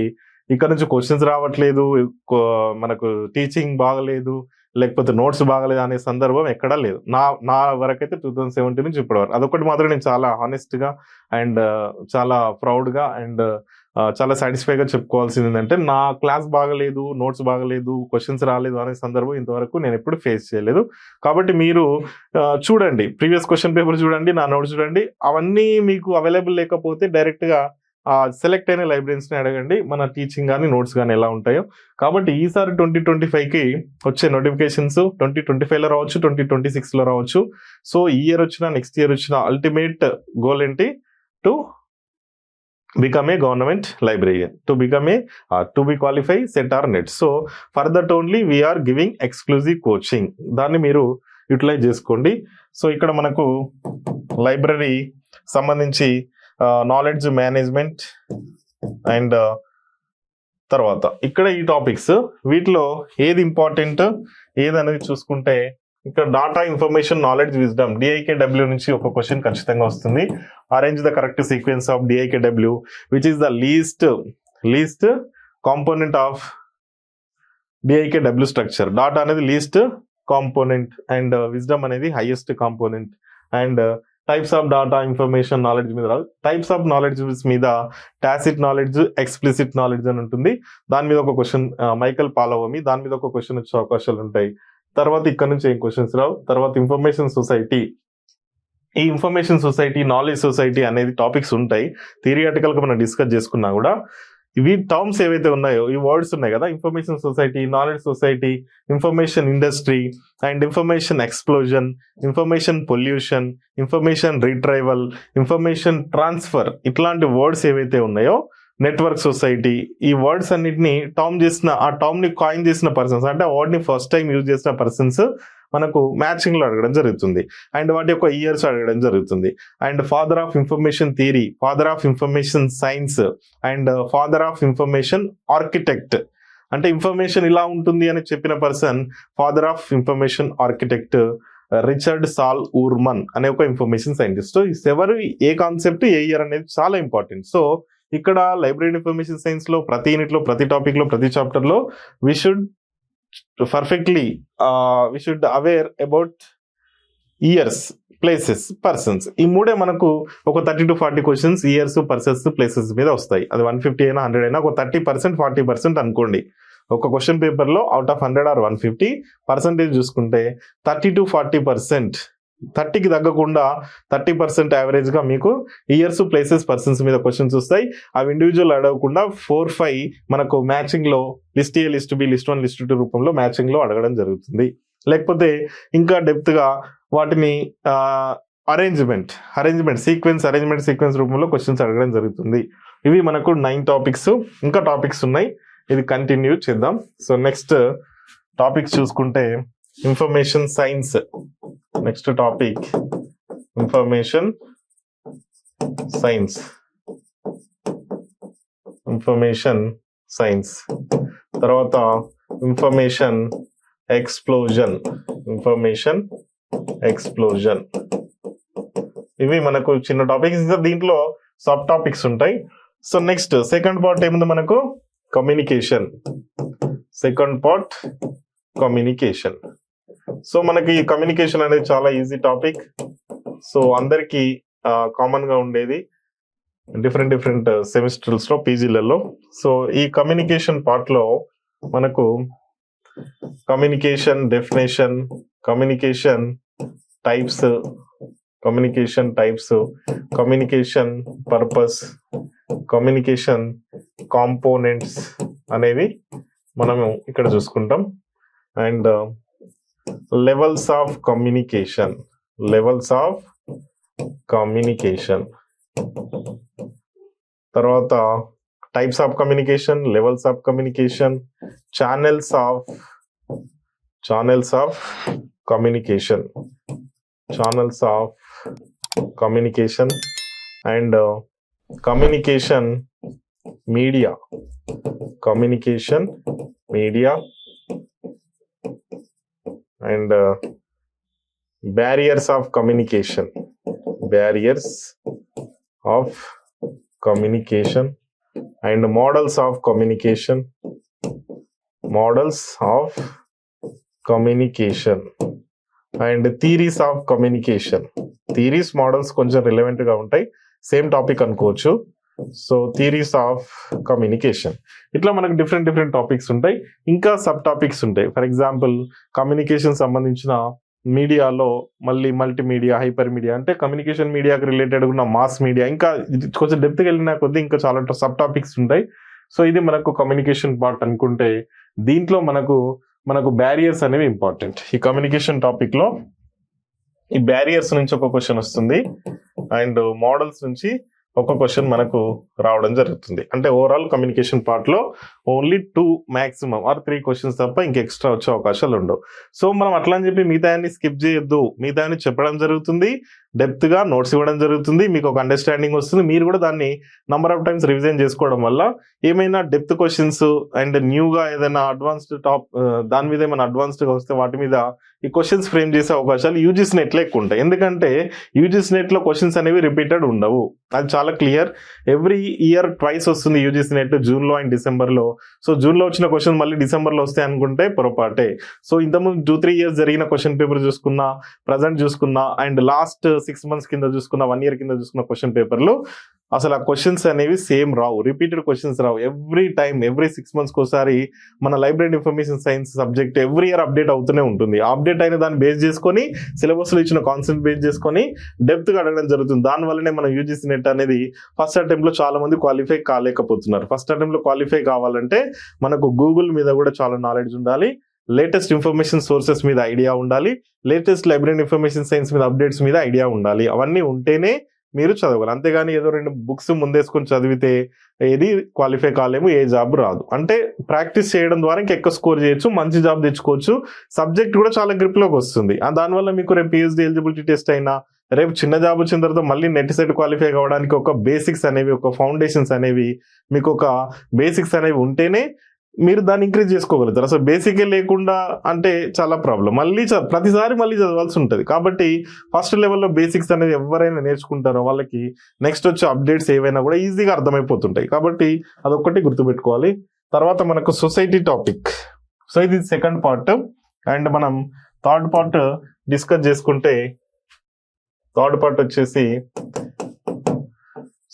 ఇక్కడ నుంచి క్వశ్చన్స్ రావట్లేదు, మనకు టీచింగ్ బాగలేదు, లేకపోతే నోట్స్ బాగలేదు అనే సందర్భం ఎక్కడా లేదు నా వరకైతే 2017 నుంచి ఇప్పటి వరకు. అదొకటి మాత్రం నేను చాలా హానెస్ట్ గా అండ్ చాలా ప్రౌడ్ గా అండ్ చాలా సాటిస్ఫై గా చెప్పుకోవాల్సింది ఏంటంటే, నా క్లాస్ బాగలేదు, నోట్స్ బాగలేదు, క్వశ్చన్స్ రాలేదు అనే సందర్భం ఇంతవరకు నేను ఎప్పుడు ఫేస్ చేయలేదు. కాబట్టి మీరు చూడండి, ప్రీవియస్ క్వశ్చన్ పేపర్ చూడండి, నా నోట్స్ చూడండి. అవన్నీ మీకు అవైలబుల్ లేకపోతే డైరెక్ట్ గా సెలెక్ట్ అయిన లైబ్రరీస్ ని అడగండి, మన టీచింగ్ కానీ నోట్స్ కానీ ఎలా ఉంటాయో. కాబట్టి ఈసారి 2025కి వచ్చే నోటిఫికేషన్స్ 2025లో రావచ్చు, 2026లో రావచ్చు. సో ఈ ఇయర్ వచ్చినా, నెక్స్ట్ ఇయర్ వచ్చినా అల్టిమేట్ గోల్ ఏంటి? To become a government librarian, to be qualify set or net. So for that only we are giving exclusive coaching. దాన్ని మీరు యూటిలైజ్ చేసుకోండి. సో ఇక్కడ మనకు లైబ్రరీ సంబంధించి నాలెడ్జ్ మేనేజ్మెంట్ అండ్ తర్వాత ఇక్కడ ఈ టాపిక్స్ వీటిలో ఏది ఇంపార్టెంట్ ఏదనేది చూసుకుంటే ఇక్కడ data information knowledge wisdom DIKW నుంచి ఒక క్వశ్చన్ ఖచ్చితంగా వస్తుంది. Arrange the correct sequence of DIKW which is the least component of DIKW structure. Data అనేది లీస్ట్ కాంపోనెంట్ అండ్ విజ్డమ్ అనేది highest component. And types of data information knowledge మీద రాదు, types of knowledge మీద tacit knowledge, explicit knowledge అని ఉంటుంది. దాని మీద ఒక క్వశ్చన్ మైకల్ పాలవమి, దాని మీద ఒక క్వశ్చన్ వచ్చే అవకాశాలు ఉంటాయి. తర్వాత ఇక్కడ నుంచి ఏం క్వశ్చన్స్ రావు. తర్వాత ఇన్ఫర్మేషన్ సొసైటీ, ఈ ఇన్ఫర్మేషన్ సొసైటీ, నాలెడ్జ్ సొసైటీ అనేది టాపిక్స్ ఉంటాయి. థియరిటికల్ గా మనం డిస్కస్ చేసుకున్నా కూడా ఇవి టర్మ్స్ ఏవైతే ఉన్నాయో ఈ వర్డ్స్ ఉన్నాయి కదా, information society, knowledge society, information industry and information explosion, information pollution, information retrieval, information transfer, ఇట్లాంటి వర్డ్స్ ఏవైతే ఉన్నాయో నెట్వర్క్ సొసైటీ, ఈ వర్డ్స్ అన్నిటిని ఆ టర్మ్ ని కాయిన్ చేసిన పర్సన్స్ అంటే ఆ వర్డ్ ని ఫస్ట్ టైం యూజ్ చేసిన పర్సన్స్ మనకు మ్యాచింగ్ లో అడగడం జరుగుతుంది. అండ్ వాటి యొక్క ఇయర్స్ అడగడం జరుగుతుంది. And father of information theory, father of information science and father of information architect, అంటే ఇన్ఫర్మేషన్ ఇలా ఉంటుంది అని చెప్పిన person father of information architect Richard సాల్ ఊర్మన్ అనే ఒక ఇన్ఫర్మేషన్ సైంటిస్ట్. ఎవరు, ఏ కాన్సెప్ట్, ఏ ఇయర్ అనేది చాలా ఇంపార్టెంట్. సో ఇక్కడ లైబ్రరీ ఇన్ఫర్మేషన్ సైన్స్ లో ప్రతి యూనిట్ లో, ప్రతి టాపిక్ లో, ప్రతి చాప్టర్ లో we should aware about years, places, persons. ఈ మూడే మనకు ఒక 30 to 40 questions years, persons, places మీద వస్తాయి. అది 150 అయినా 100 అయినా ఒక 30%, 40% అనుకోండి. ఒక క్వశ్చన్ పేపర్ లో అవుట్ ఆఫ్ 100 or 150 పర్సెంటేజ్ చూసుకుంటే 30 to 40%, 30కి తగ్గకుండా 30% యావరేజ్ గా మీకు ఇయర్స్, ప్లేసెస్, పర్సన్స్ మీద క్వశ్చన్స్ వస్తాయి. అవి ఇండివిజువల్ అడగకుండా 4-5 మనకు మ్యాచింగ్ లో list A, list B, list 1, list 2 రూపంలో మ్యాచింగ్ లో అడగడం జరుగుతుంది. లేకపోతే ఇంకా డెప్త్ గా వాటిని అరేంజ్మెంట్ సీక్వెన్స్ రూపంలో క్వశ్చన్స్ అడగడం జరుగుతుంది. ఇవి మనకు 9 టాపిక్స్. ఇంకా టాపిక్స్ ఉన్నాయి, ఇది కంటిన్యూ చేద్దాం. సో నెక్స్ట్ టాపిక్స్ చూసుకుంటే information science. Next topic information science. తర్వాత ఇన్ఫర్మేషన్ ఎక్స్ప్లోజన్. ఇవి మనకు చిన్న టాపిక్స్. ఇంకా దీంట్లో సబ్ టాపిక్స్ ఉంటాయి. సో నెక్స్ట్ సెకండ్ పార్ట్ ఏముంది మనకు, కమ్యూనికేషన్. సో మనకి కమ్యూనికేషన్ అనేది చాలా ఈజీ టాపిక్. సో అందరికి కామన్ గా ఉండేది డిఫరెంట్ సెమిస్టర్స్ లో, పీజీలలో. సో ఈ కమ్యూనికేషన్ పార్ట్ లో మనకు communication definition, communication types, communication purpose, communication components అనేవి మనము ఇక్కడ చూసుకుంటాం. అండ్ లెవెల్స్ ఆఫ్ కమ్యూనికేషన్, తర్వాత types of communication, levels of communication, channels of communication and communication media and barriers of communication and models of communication and theories of communication. Theories, models కొంచెం relevant గా ఉంటాయి, same topic అనుకోవచ్చు. So theories of communication, ఇట్లా మనకు different topics ఉంటాయి. ఇంకా sub topics ఉంటాయి. For example communication సంబంధించిన మీడియాలో మళ్ళీ మల్టీమీడియా, హైపర్ మీడియా, అంటే కమ్యూనికేషన్ మీడియాకి రిలేటెడ్ ఉన్న మాస్ మీడియా, ఇంకా కొంచెం డెప్త్కి వెళ్ళిన కొద్దీ ఇంకా చాలా సబ్ టాపిక్స్ ఉంటాయి. సో ఇది మనకు కమ్యూనికేషన్ పార్ట్ అనుకుంటే, దీంట్లో మనకు బ్యారియర్స్ అనేవి ఇంపార్టెంట్. ఈ కమ్యూనికేషన్ టాపిక్ లో ఈ బ్యారియర్స్ నుంచి ఒక క్వశ్చన్ వస్తుంది, అండ్ మోడల్స్ నుంచి ఒక క్వశ్చన్ మనకు రావడం జరుగుతుంది. అంటే ఓవరాల్ కమ్యూనికేషన్ పార్ట్ లో ఓన్లీ 2 మాక్సిమం ఆర్ 3 క్వశ్చన్స్ తప్ప ఇంక ఎక్స్ట్రా వచ్చే అవకాశాలు ఉండవు. సో మనం అట్లా అని చెప్పి మిగతాన్ని స్కిప్ చేయొద్దు, మిగతాన్ని చెప్పడం జరుగుతుంది, డెప్త్ గా నోట్స్ ఇవ్వడం జరుగుతుంది, మీకు ఒక అండర్స్టాండింగ్ వస్తుంది. మీరు కూడా దాన్ని నంబర్ ఆఫ్ టైమ్స్ రివిజన్ చేసుకోవడం వల్ల ఏమైనా డెప్త్ క్వశ్చన్స్ అండ్ న్యూగా ఏదైనా అడ్వాన్స్డ్ దాని మీద ఏమైనా అడ్వాన్స్డ్ గా వస్తే వాటి మీద ఈ క్వశ్చన్స్ ఫ్రేమ్ చేసే అవకాశాలు యూజీసీ నెట్ లో ఎక్కువ ఉంటాయి. ఎందుకంటే యూజీసీ నెట్ లో క్వశ్చన్స్ అనేవి రిపీటెడ్ ఉండవు, అది చాలా క్లియర్. ఎవ్రీ ఇయర్ ట్వైస్ వస్తుంది యూజీసీ నెట్, జూన్ లో అండ్ డిసెంబర్ లో. సో జూన్ లో వచ్చిన క్వశ్చన్ మళ్ళీ డిసెంబర్ లో వస్తాయి అనుకుంటే పొరపాటే. సో ఇంతకుముందు 2-3 ఇయర్స్ జరిగిన క్వశ్చన్ పేపర్ చూసుకున్నా, ప్రజెంట్ చూసుకున్నా, అండ్ లాస్ట్ 6 months కింద చూసుకున్న, 1 year కింద చూసుకున్న క్వశ్చన్ పేపర్లు అసలు ఆ క్వశ్చన్స్ అనేవి సేమ్ రావు, రిపీటెడ్ క్వశ్చన్స్ రావు. ఎవ్రీ 6 months ఒకసారి మన library information science subject every year update అవుతూనే ఉంటుంది. అప్డేట్ అయిన దాన్ని బేస్ చేసుకొని, సిలబస్ లో ఇచ్చిన కాన్సెప్ట్ బేస్ చేసుకొని డెప్త్ గా అడగడం జరుగుతుంది. దానివల్లనే మన యూజీసీ నెట్ అనేది ఫస్ట్ అటెంప్ట్ లో చాలా మంది క్వాలిఫై కాలేకపోతున్నారు. ఫస్ట్ అటెంప్ట్ లో క్వాలిఫై కావాలంటే మనకు గూగుల్ మీద కూడా చాలా నాలెడ్జ్ ఉండాలి, లేటెస్ట్ ఇన్ఫర్మేషన్ సోర్సెస్ మీద ఐడియా ఉండాలి, లేటెస్ట్ లైబ్రరీ ఇన్ఫర్మేషన్ సైన్స్ మీద అప్డేట్స్ మీద ఐడియా ఉండాలి. అవన్నీ ఉంటేనే మీరు చదవాలి. అంతేగాని ఏదో 2 books ముందేసుకొని చదివితే ఏది క్వాలిఫై కాలేము, ఏ జాబ్ రాదు. అంటే ప్రాక్టీస్ చేయడం ద్వారా ఇంకా ఎక్కువ స్కోర్ చేయొచ్చు, మంచి జాబ్ తెచ్చుకోవచ్చు, సబ్జెక్ట్ కూడా చాలా గ్రిప్ లోకి వస్తుంది. దానివల్ల మీకు రేపు పిహెచ్డి ఎలిజిబిలిటీ టెస్ట్ అయినా, రేపు చిన్న జాబ్ వచ్చిన తర్వాత మళ్ళీ నెట్ సెట్ క్వాలిఫై కావడానికి ఒక బేసిక్స్ అనేవి, ఒక ఫౌండేషన్స్ అనేవి, మీకు ఒక బేసిక్స్ అనేవి ఉంటేనే మీరు దాన్ని ఇంక్రీజ్ చేసుకోగలుగుతారు. అసలు బేసికే లేకుండా అంటే చాలా ప్రాబ్లం. ప్రతిసారి మళ్ళీ చదవాల్సి ఉంటుంది. కాబట్టి ఫస్ట్ లెవెల్లో బేసిక్స్ అనేది ఎవరైనా నేర్చుకుంటారో వాళ్ళకి నెక్స్ట్ వచ్చే అప్డేట్స్ ఏవైనా కూడా ఈజీగా అర్థమైపోతుంటాయి. కాబట్టి అదొక్కటి గుర్తుపెట్టుకోవాలి. తర్వాత మనకు సొసైటీ టాపిక్. సో ఇది సెకండ్ పార్ట్. అండ్ మనం థర్డ్ పార్ట్ డిస్కస్ చేసుకుంటే, థర్డ్ పార్ట్ వచ్చేసి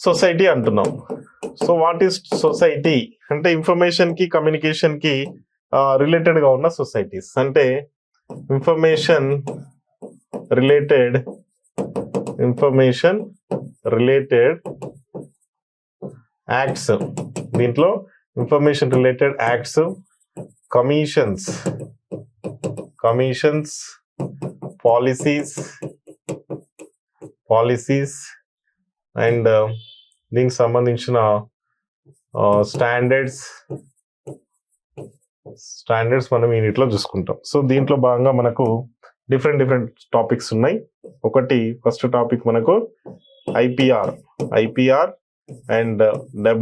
సొసైటీ అంటున్నాం. సో వాట్ ఈస్ సొసైటీ అంటే ఇన్ఫర్మేషన్ కి, కమ్యూనికేషన్ కి రిలేటెడ్ గా ఉన్న సొసైటీస్. అంటే ఇన్ఫర్మేషన్ రిలేటెడ్ యాక్ట్స్. దీంట్లో information related acts, commissions, policies and దీనికి సంబంధించిన స్టాండర్డ్స్ మనం యూనిట్లో చూసుకుంటాం. సో దీంట్లో భాగంగా మనకు డిఫరెంట్ టాపిక్స్ ఉన్నాయి. ఒకటి ఫస్ట్ టాపిక్ మనకు IPR and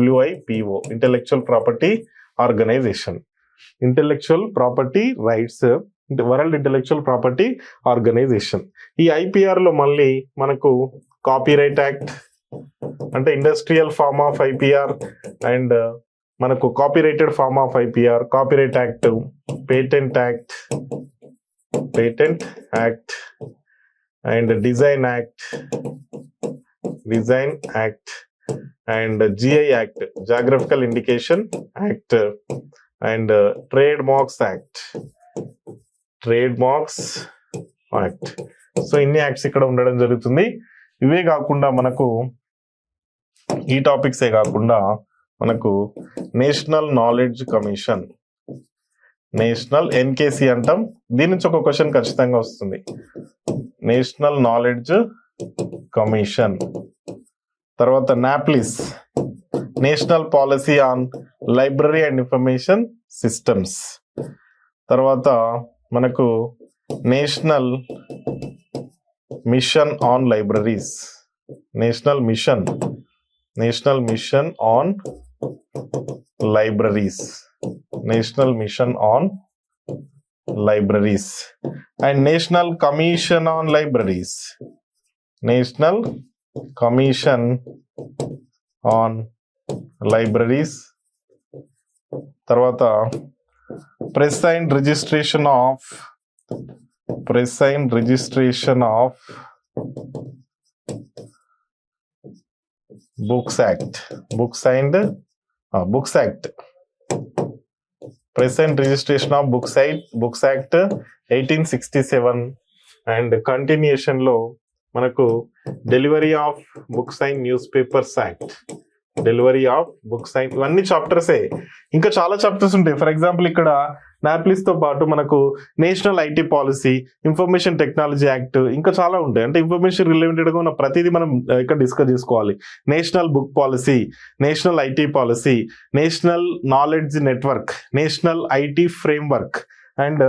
WIPO, intellectual property organization, intellectual property rights, world intellectual property organization. ఈ ఐపీఆర్ లో మళ్ళీ మనకు కాపీరైట్ యాక్ట్ అంటే industrial form of IPR, and మనకు copyrighted form of IPR, copyright act, patent act and design act and GI act, geographical indication act and trade marks act. So ఇన్ని acts ఇక్కడ ఉండడం జరుగుతుంది. ఇవే కాకుండా మనకు ఈ టాపిక్సే కాకుండా మనకు నేషనల్ నాలెడ్జ్ కమిషన్, NKC అంటాం. దీని నుంచి ఒక క్వశ్చన్ ఖచ్చితంగా వస్తుంది. National knowledge commission. తర్వాత NAPLIS, national policy on library and information systems. తర్వాత మనకు national mission on libraries, national mission on libraries and national commission on libraries, తర్వాత press and registration of Books Act, present registration of Books Act 1867 and continuation లో మనకు delivery of books and newspapers act delivery of book science, ఇవన్నీ చాప్టర్సే. ఇంకా చాలా chapters ఉంటాయి. For example ఇక్కడ నాప్లిస్ తో పాటు మనకు national IT policy, information technology act, ఇంకా చాలా ఉంటాయి. అంటే ఇన్ఫర్మేషన్ రిలేటెడ్ గా ఉన్న ప్రతిదీ మనం ఇక్కడ డిస్కస్ చేసుకోవాలి. National book policy, national IT policy, national knowledge network, national IT framework and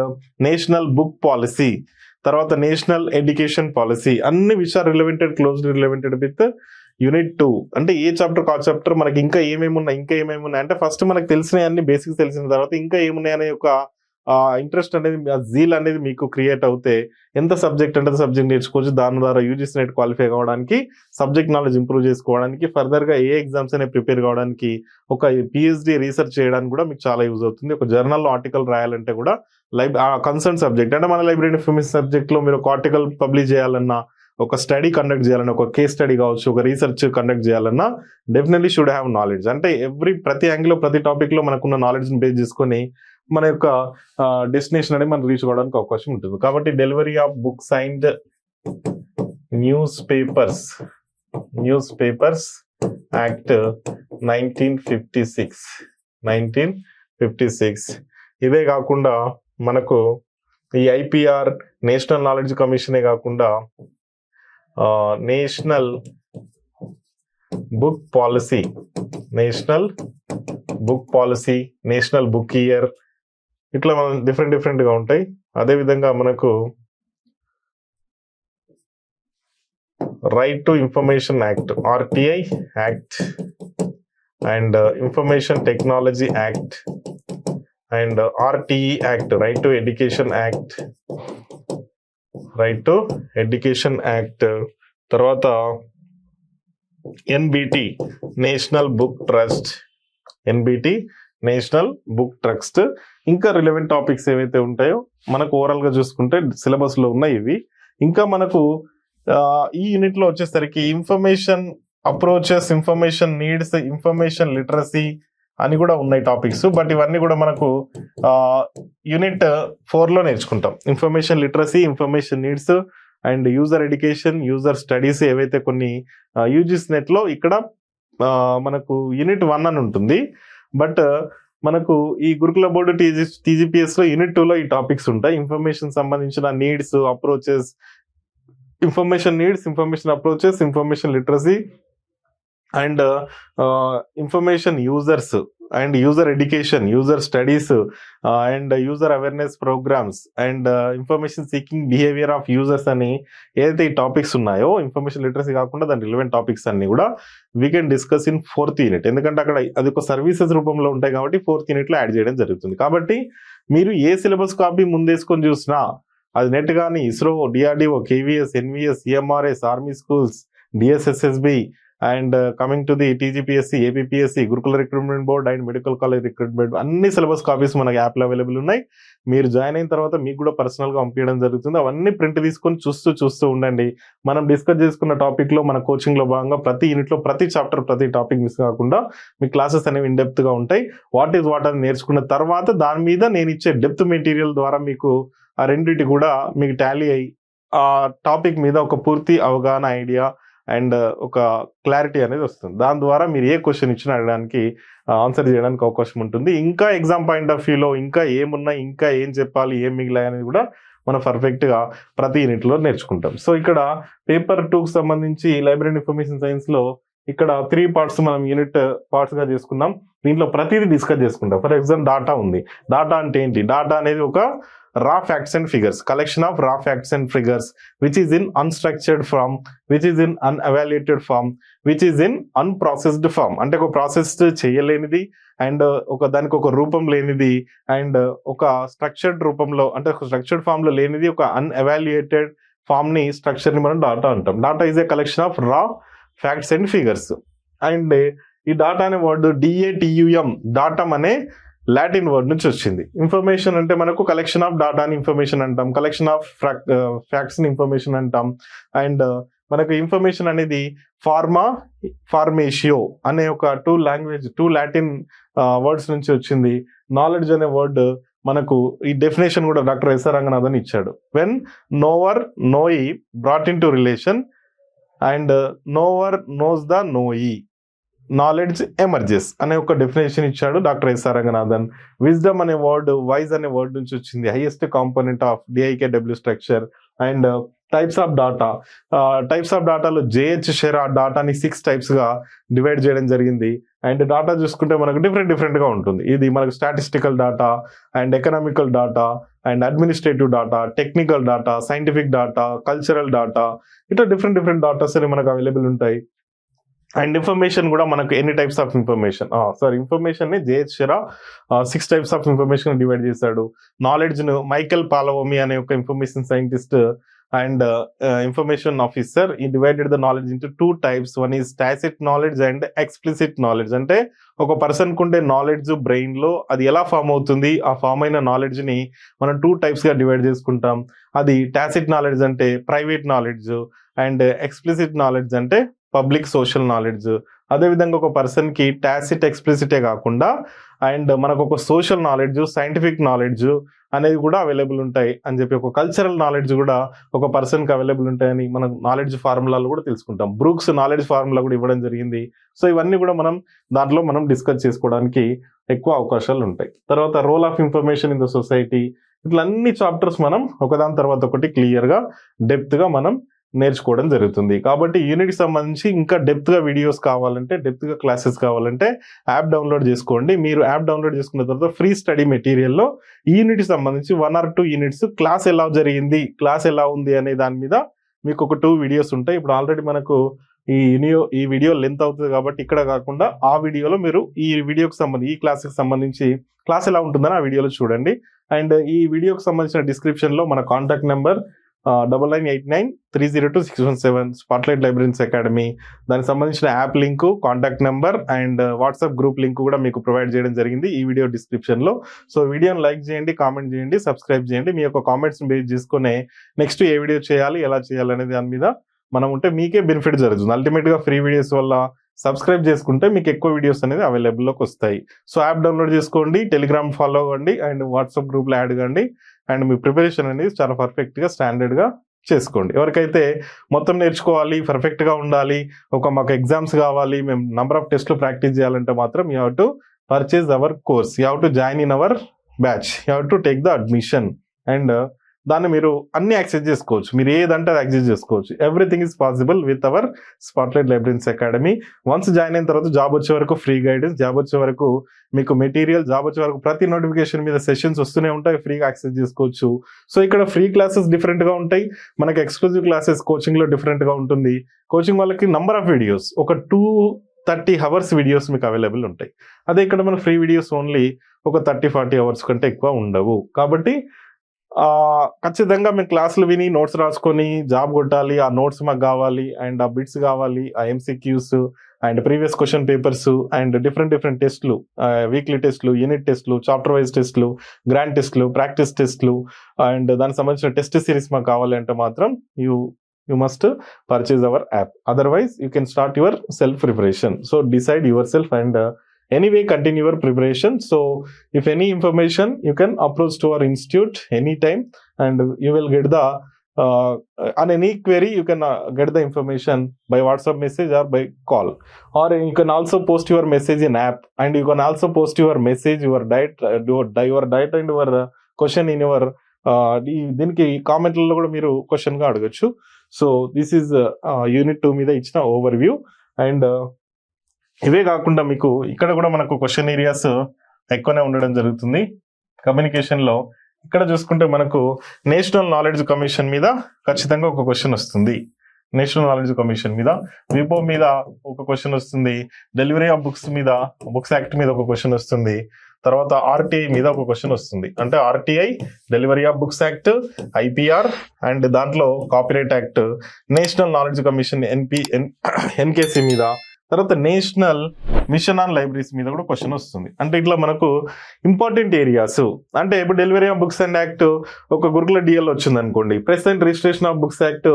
national book policy, తర్వాత నేషనల్ ఎడ్యుకేషన్ పాలసీ, అన్ని విషయాలు రిలవెంటెడ్, క్లోజ్లీ రిలవెంటెడ్ విత్ యూనిట్ 2. అంటే ఏ చాప్టర్ కా చాప్టర్ మనకి ఇంకా ఏమేమి ఉన్నాయి అంటే ఫస్ట్ మనకు తెలిసిన అన్ని బేసిక్స్ తెలిసిన తర్వాత ఇంకా ఏమున్నాయి అనే ఒక ఇంట్రెస్ట్ అనేది, జీల్ అనేది మీకు క్రియేట్ అవుతే ఎంత సబ్జెక్ట్ అంటే సబ్జెక్ట్ నేర్చుకోవచ్చు. దాని ద్వారా యూజీసీ నెట్ క్వాలిఫై కావడానికి, సబ్జెక్ట్ నాలెడ్జ్ ఇంప్రూవ్ చేసుకోవడానికి, ఫర్దర్ గా ఏ ఎగ్జామ్స్ అనేవి ప్రిపేర్ కావడానికి, ఒక పిహెచ్డి రీసెర్చ్ చేయడానికి కూడా మీకు చాలా యూజ్ అవుతుంది. ఒక జర్నల్లో ఆర్టికల్ రాయాలంటే కూడా కన్సర్న్ సబ్జెక్ట్ అంటే మన లైబ్రరీ ఇన్ఫర్మేషన్ సబ్జెక్ట్ లో మీరు ఒక ఆర్టికల్ పబ్లిష్ చేయాలన్నా, ఒక స్టడీ కండక్ట్ చేయాలన్నా, ఒక కేస్ స్టడీ కావచ్చు, ఒక రీసెర్చ్ కండక్ట్ చేయాలన్నా డెఫినెట్లీ షుడ్ హ్యావ్ నాలెడ్జ్. అంటే ప్రతి యాంగిల్ ప్రతి టాపిక్ లో మనకున్న నాలెడ్జ్ ని బేస్ చేసుకొని మన యొక్క డెస్టినేషన్ అనేది మనం రీచ్ అవ్వడానికి అవకాశం ఉంటుంది. కాబట్టి delivery of books and newspapers act 1956. ఇదే కాకుండా మనకు ఈ ఐపీఆర్, నేషనల్ నాలెడ్జ్ కమిషనే కాకుండా national book policy, national book year, ఇట్లా మనం డిఫరెంట్ గా ఉంటాయి. అదే విధంగా మనకు right to information act, RTI act and information technology act and RTE act, right to education act, తర్వాత ఎన్బిటి నేషనల్ బుక్ ట్రస్ట్, ఇంకా రిలవెంట్ టాపిక్స్ ఏవైతే ఉంటాయో మనకు ఓవరాల్ గా చూసుకుంటే సిలబస్ లో ఉన్నాయి ఇవి. ఇంకా మనకు ఈ యూనిట్ లో వచ్చేసరికి information approaches, information needs, information literacy అని కూడా ఉన్నాయి టాపిక్స్. బట్ ఇవన్నీ కూడా మనకు యూనిట్ 4 లో నేర్చుకుంటాం. Information literacy, information needs and user education, user studies ఏవైతే కొన్ని యూజీసీ నెట్ లో ఇక్కడ మనకు యూనిట్ 1 అని ఉంటుంది. బట్ మనకు ఈ గురుకుల బోర్డు టీజీపీఎస్ లో యూనిట్ 2 లో ఈ టాపిక్స్ ఉంటాయి. ఇన్ఫర్మేషన్ సంబంధించిన needs, approaches, information approaches, information literacy and information users and user education, user studies and user awareness programmes and information seeking behaviour of users అని ఏదైతే ఈ టాపిక్స్ ఉన్నాయో, ఇన్ఫర్మేషన్ లిటరసీ కాకుండా దాని రిలవెంట్ టాపిక్స్ అన్ని కూడా we can discuss in 4th unit. ఎందుకంటే అక్కడ అది ఒక సర్వీసెస్ రూపంలో ఉంటాయి కాబట్టి 4th యూనిట్ లో యాడ్ చేయడం జరుగుతుంది. కాబట్టి మీరు ఏ సిలబస్ కాపీ ముందేసుకొని చూసినా, అది నెట్ కానీ, ISRO, DRDO, KVS, NVS, CMRS, army schools, DSSSB and coming to the TGPSC, APPSC, Gurukula recruitment board and medical college recruitment, అన్ని సిలబస్ కాపీస్ మనకి యాప్లో అవైలబుల్ ఉన్నాయి. మీరు జాయిన్ అయిన తర్వాత మీకు కూడా పర్సనల్ గా పంపించడం జరుగుతుంది. అవన్నీ ప్రింట్ తీసుకొని చూస్తూ ఉండండి. మనం డిస్కస్ చేసుకున్న టాపిక్ లో, మన కోచింగ్ లో భాగంగా ప్రతి యూనిట్ లో ప్రతి చాప్టర్, ప్రతి టాపిక్ మిస్ కాకుండా మీ క్లాసెస్ అనేవి ఇన్ డెప్త్ గా ఉంటాయి. వాట్ అని నేర్చుకున్న తర్వాత దాని మీద నేను ఇచ్చే డెప్త్ మెటీరియల్ ద్వారా మీకు ఆ రెండింటి కూడా మీకు టాలీ అయ్యి ఆ టాపిక్ మీద ఒక పూర్తి అవగాహన, ఐడియా అండ్ ఒక క్లారిటీ అనేది వస్తుంది. దాని ద్వారా మీరు ఏ క్వశ్చన్ ఇచ్చినా అడగడానికి, ఆన్సర్ చేయడానికి అవకాశం ఉంటుంది. ఇంకా ఎగ్జామ్ పాయింట్ ఆఫ్ వ్యూలో ఇంకా ఏమున్నాయి, ఇంకా ఏం చెప్పాలి, ఏం మిగిలాయి అనేది కూడా మనం పర్ఫెక్ట్ గా ప్రతి యూనిట్ లో నేర్చుకుంటాం. సో ఇక్కడ పేపర్ 2కి సంబంధించి లైబ్రరీ ఇన్ఫర్మేషన్ సైన్స్ లో ఇక్కడ 3 పార్ట్స్ మనం యూనిట్ పార్ట్స్ గా చేసుకున్నాం. దీంట్లో ప్రతిదీ డిస్కస్ చేసుకుంటాం. ఫర్ ఎగ్జాంపుల్ డాటా ఉంది. డాటా అంటే ఏంటి? డాటా అనేది ఒక raw facts and figures, collection of raw facts and figures which is in unstructured form, which is in unevaluated form, which is in unprocessed form. అంటే ఒక process చేయలేనిది and దానికి ఒక రూపం లేనిది అండ్ ఒక స్ట్రక్చర్డ్ రూపంలో, అంటే స్ట్రక్చర్డ్ ఫామ్ లో లేనిది, ఒక అన్ఎవాల్యుయేటెడ్ ఫామ్ ని, స్ట్రక్చర్ ని మనం డాటా అంటాం. Data is a collection of రా ఫ్యాక్ట్స్ అండ్ ఫిగర్స్. అండ్ ఈ డాటా అనే వర్డ్ DATUM, డాటమ్ అనే లాటిన్ వర్డ్ నుంచి వచ్చింది. ఇన్ఫర్మేషన్ అంటే మనకు కలెక్షన్ ఆఫ్ డాటాని ఇన్ఫర్మేషన్ అంటాం, కలెక్షన్ ఆఫ్ ఫ్యాక్ట్స్ ని ఇన్ఫర్మేషన్ అంటాం. అండ్ మనకు ఇన్ఫర్మేషన్ అనేది ఫార్మేషియో అనే ఒక 2 లాటిన్ వర్డ్స్ నుంచి వచ్చింది. నాలెడ్జ్ అనే వర్డ్ మనకు ఈ డెఫినేషన్ కూడా డాక్టర్ ఎస్ఆర్ రంగనాథన్ ఇచ్చాడు. When knower brought into relation and knower knows the knowee. Knowledge emerges అనే ఒక డెఫినేషన్ ఇచ్చాడు డాక్టర్ ఎస్ఆర్ రంగనాథన్. విజ్డమ్ అనే వర్డ్ వైజ్ అనే వర్డ్ నుంచి వచ్చింది, highest component of DIKW structure. And types of డాటాలో జేహెచ్ షేర్ ఆ డాటాని 6 types గా డివైడ్ చేయడం జరిగింది. అండ్ డాటా చూసుకుంటే మనకు డిఫరెంట్ గా ఉంటుంది. ఇది మనకు statistical data and economical data and administrative data, technical data, scientific data, cultural data, ఇట్లా డిఫరెంట్ డాటాస్ అని మనకు అవైలబుల్ ఉంటాయి. అండ్ ఇన్ఫర్మేషన్ కూడా మనకు ఎన్ని టైప్స్ ఆఫ్ ఇన్ఫర్మేషన్ ని JH Shera 6 types of information divide చేశాడు. నాలెడ్జ్ ను మైకెల్ పాలవోమి అనే ఒక information scientist and information officer ఈ divided the knowledge into 2 types. One is tacit knowledge and explicit knowledge. అంటే ఒక పర్సన్ కుండే నాలెడ్జ్ బ్రెయిన్ లో అది ఎలా ఫామ్ అవుతుంది, ఆ ఫామ్ అయిన నాలెడ్జ్ ని మనం 2 types గా డివైడ్ చేసుకుంటాం. అది టాసిట్ నాలెడ్జ్ అంటే private knowledge and explicit knowledge అంటే పబ్లిక్ సోషల్ నాలెడ్జ్. అదేవిధంగా ఒక పర్సన్ కి టాసిట్ ఎక్స్ప్లిసిటే కాకుండా అండ్ మనకు ఒక సోషల్ నాలెడ్జ్, సైంటిఫిక్ నాలెడ్జ్ అనేది కూడా అవైలబుల్ ఉంటాయి అని చెప్పి, ఒక కల్చరల్ నాలెడ్జ్ కూడా ఒక పర్సన్ కి అవైలబుల్ ఉంటాయని మనం నాలెడ్జ్ ఫార్ములాలు కూడా తెలుసుకుంటాం. బ్రూక్స్ నాలెడ్జ్ ఫార్ములా కూడా ఇవ్వడం జరిగింది. సో ఇవన్నీ కూడా దాంట్లో మనం డిస్కస్ చేసుకోవడానికి ఎక్కువ అవకాశాలు ఉంటాయి. తర్వాత role of information in the society, ఇట్లా అన్ని చాప్టర్స్ మనం ఒకదాని తర్వాత ఒకటి క్లియర్ గా డెప్త్ గా మనం నేర్చుకోవడం జరుగుతుంది. కాబట్టి యూనిట్ సంబంధించి ఇంకా డెప్త్ గా వీడియోస్ కావాలంటే, డెప్త్ గా క్లాసెస్ కావాలంటే యాప్ డౌన్లోడ్ చేసుకోండి. మీరు యాప్ డౌన్లోడ్ చేసుకున్న తర్వాత ఫ్రీ స్టడీ మెటీరియల్లో ఈ యూనిట్ సంబంధించి 1 or 2 units క్లాస్ ఎలా జరిగింది, క్లాస్ ఎలా ఉంది అనే దాని మీద మీకు ఒక 2 videos ఉంటాయి. ఇప్పుడు ఆల్రెడీ మనకు ఈ వీడియో లెంత్ అవుతుంది కాబట్టి ఇక్కడ కాకుండా ఆ వీడియోలో మీరు ఈ క్లాస్కి సంబంధించి క్లాస్ ఎలా ఉంటుందని ఆ వీడియోలో చూడండి. అండ్ ఈ వీడియోకి సంబంధించిన డిస్క్రిప్షన్ లో మన contact number 9989302617 spotlight librarians academy, దానికి సంబంధించిన app link, contact number and WhatsApp group link కూడా మీకు ప్రొవైడ్ చేయడం జరిగింది ఈ వీడియో డిస్క్రిప్షన్ లో. సో వీడియోని లైక్ చేయండి, కామెంట్ చేయండి, సబ్స్క్రైబ్ చేయండి. మీ యొక్క కామెంట్స్ బేస్ చేసుకునే నెక్స్ట్ ఏ వీడియో చేయాలి, ఎలా చేయాలి అనేది దాని మీద మనం ఉంటే మీకే బెనిఫిట్ జరుగుతుంది. అల్టిమేట్ గా ఫ్రీ వీడియోస్ వల్ల సబ్స్క్రైబ్ చేసుకుంటే మీకు ఎక్కువ వీడియోస్ అనేది అవైలబుల్లోకి వస్తాయి. సో యాప్ డౌన్లోడ్ చేసుకోండి, టెలిగ్రామ్ ఫాలో అవ్వండి అండ్ వాట్సాప్ గ్రూప్లో యాడ్ కండి. అండ్ మీ ప్రిపరేషన్ అనేది చాలా పర్ఫెక్ట్గా స్టాండర్డ్గా చేసుకోండి. ఎవరికైతే మొత్తం నేర్చుకోవాలి, పర్ఫెక్ట్గా ఉండాలి, మాకు ఎగ్జామ్స్ కావాలి, మేము నంబర్ ఆఫ్ టెస్ట్లు ప్రాక్టీస్ చేయాలంటే మాత్రం you have to purchase hour course, you have to join in our batch, you have to take the admission. And దాన్ని మీరు అన్ని యాక్సెస్ చేసుకోవచ్చు, మీరు ఏదంటే అది యాక్సెస్ చేసుకోవచ్చు. Everything is possible with our spotlight librarians academy. Once join అయిన తర్వాత జాబ్ వచ్చే వరకు ఫ్రీ గైడెన్స్, జాబ్ వచ్చే వరకు మీకు మెటీరియల్, జాబ్ వచ్చే వరకు ప్రతి నోటిఫికేషన్ మీద సెషన్స్ వస్తూనే ఉంటాయి, ఫ్రీగా యాక్సెస్ చేసుకోవచ్చు. సో ఇక్కడ ఫ్రీ క్లాసెస్ డిఫరెంట్ గా ఉంటాయి, మనకి ఎక్స్క్లూజివ్ క్లాసెస్ కోచింగ్ లో డిఫరెంట్ గా ఉంటుంది. కోచింగ్ వాళ్ళకి నంబర్ ఆఫ్ వీడియోస్ ఒక 230 hours వీడియోస్ మీకు అవైలబుల్ ఉంటాయి. అదే ఇక్కడ మన ఫ్రీ వీడియోస్ ఓన్లీ ఒక 30-40 hours కంటే ఎక్కువ ఉండవు. కాబట్టి ఖచ్చితంగా మేము క్లాసులు విని నోట్స్ రాసుకొని జాబ్ కొట్టాలి, ఆ నోట్స్ మాకు కావాలి అండ్ ఆ బిట్స్ కావాలి, ఆ MCQs and previous question papers and different టెస్ట్లు, వీక్లీ టెస్ట్లు, యూనిట్ టెస్ట్లు, చాప్టర్ వైజ్ టెస్ట్లు, గ్రాండ్ టెస్ట్లు, ప్రాక్టీస్ టెస్ట్లు అండ్ దానికి సంబంధించిన టెస్ట్ సిరీస్ మాకు కావాలి అంటే మాత్రం you must purchase our app. Otherwise you can start your self preparation. So decide yourself and anyway continue your preparation. So if any information you can approach to our institute anytime and you will get the on any query you can get the information by WhatsApp message or by call, or you can also post your message in app and you can also post your message, your diet and your question in your దీనికి కామెంట్లలో కూడా మీరు question గా అడగచ్చు. So this is unit 2 మీద ఇచ్చిన overview. And ఇవే కాకుండా మీకు ఇక్కడ కూడా మనకు క్వశ్చన్ ఏరియాస్ ఎక్కువనే ఉండడం జరుగుతుంది కమ్యూనికేషన్ లో. ఇక్కడ చూసుకుంటే మనకు నేషనల్ నాలెడ్జ్ కమిషన్ మీద ఖచ్చితంగా ఒక క్వశ్చన్ వస్తుంది, నేషనల్ నాలెడ్జ్ కమిషన్ మీద, విపో మీద ఒక క్వశ్చన్ వస్తుంది, డెలివరీ ఆఫ్ బుక్స్ మీద, బుక్స్ యాక్ట్ మీద ఒక క్వశ్చన్ వస్తుంది, తర్వాత RTI మీద ఒక క్వశ్చన్ వస్తుంది. అంటే RTI, delivery of books act, IPR and దాంట్లో copyright act, national knowledge commission NKC మీద, తర్వాత నేషనల్ మిషన్ ఆన్ లైబ్రరీస్ మీద కూడా క్వశ్చన్ వస్తుంది. అంటే ఇట్లా మనకు ఇంపార్టెంట్ ఏరియాస్, అంటే ఇప్పుడు delivery of books and act ఒక గురుకుల డిఎల్ వచ్చింది అనుకోండి, present registration of books act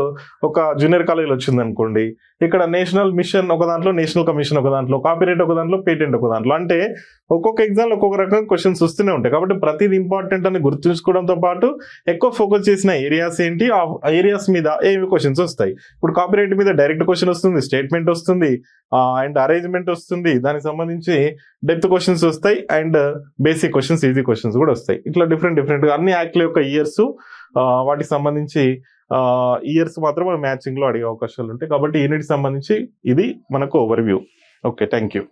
ఒక జూనియర్ కాలేజీలో వచ్చింది అనుకోండి, ఇక్కడ నేషనల్ మిషన్ ఒక దాంట్లో, నేషనల్ కమిషన్ ఒక దాంట్లో, కాపీరైట్ ఒక దాంట్లో, పేటెంట్ ఒక దాంట్లో, అంటే ఒక్కొక్క ఎగ్జామ్ లో ఒక్కొక్క రకం క్వశ్చన్స్ వస్తూనే ఉంటాయి. కాబట్టి ప్రతిది ఇంపార్టెంట్ అని గుర్తుంచుకోవడంతో పాటు ఎక్కువ ఫోకస్ చేసిన ఏరియాస్ ఏంటి, ఆ ఏరియాస్ మీద ఏమి క్వశ్చన్స్ వస్తాయి. ఇప్పుడు కాపీరైట్ మీద డైరెక్ట్ క్వశ్చన్ వస్తుంది, స్టేట్మెంట్ వస్తుంది, అండ్ అరేంజ్మెంట్ వస్తుంది, దానికి సంబంధించి డెప్త్ క్వశ్చన్స్ వస్తాయి, and basic questions, easy questions కూడా వస్తాయి. ఇట్లా డిఫరెంట్ అన్ని యాక్ట్ల యొక్క ఇయర్స్, వాటికి సంబంధించి ఇయర్స్ మాత్రం మ్యాచింగ్ లో అడిగే అవకాశాలు ఉంటాయి. కాబట్టి యూనిట్ సంబంధించి ఇది మనకు over view. Okay, thank you.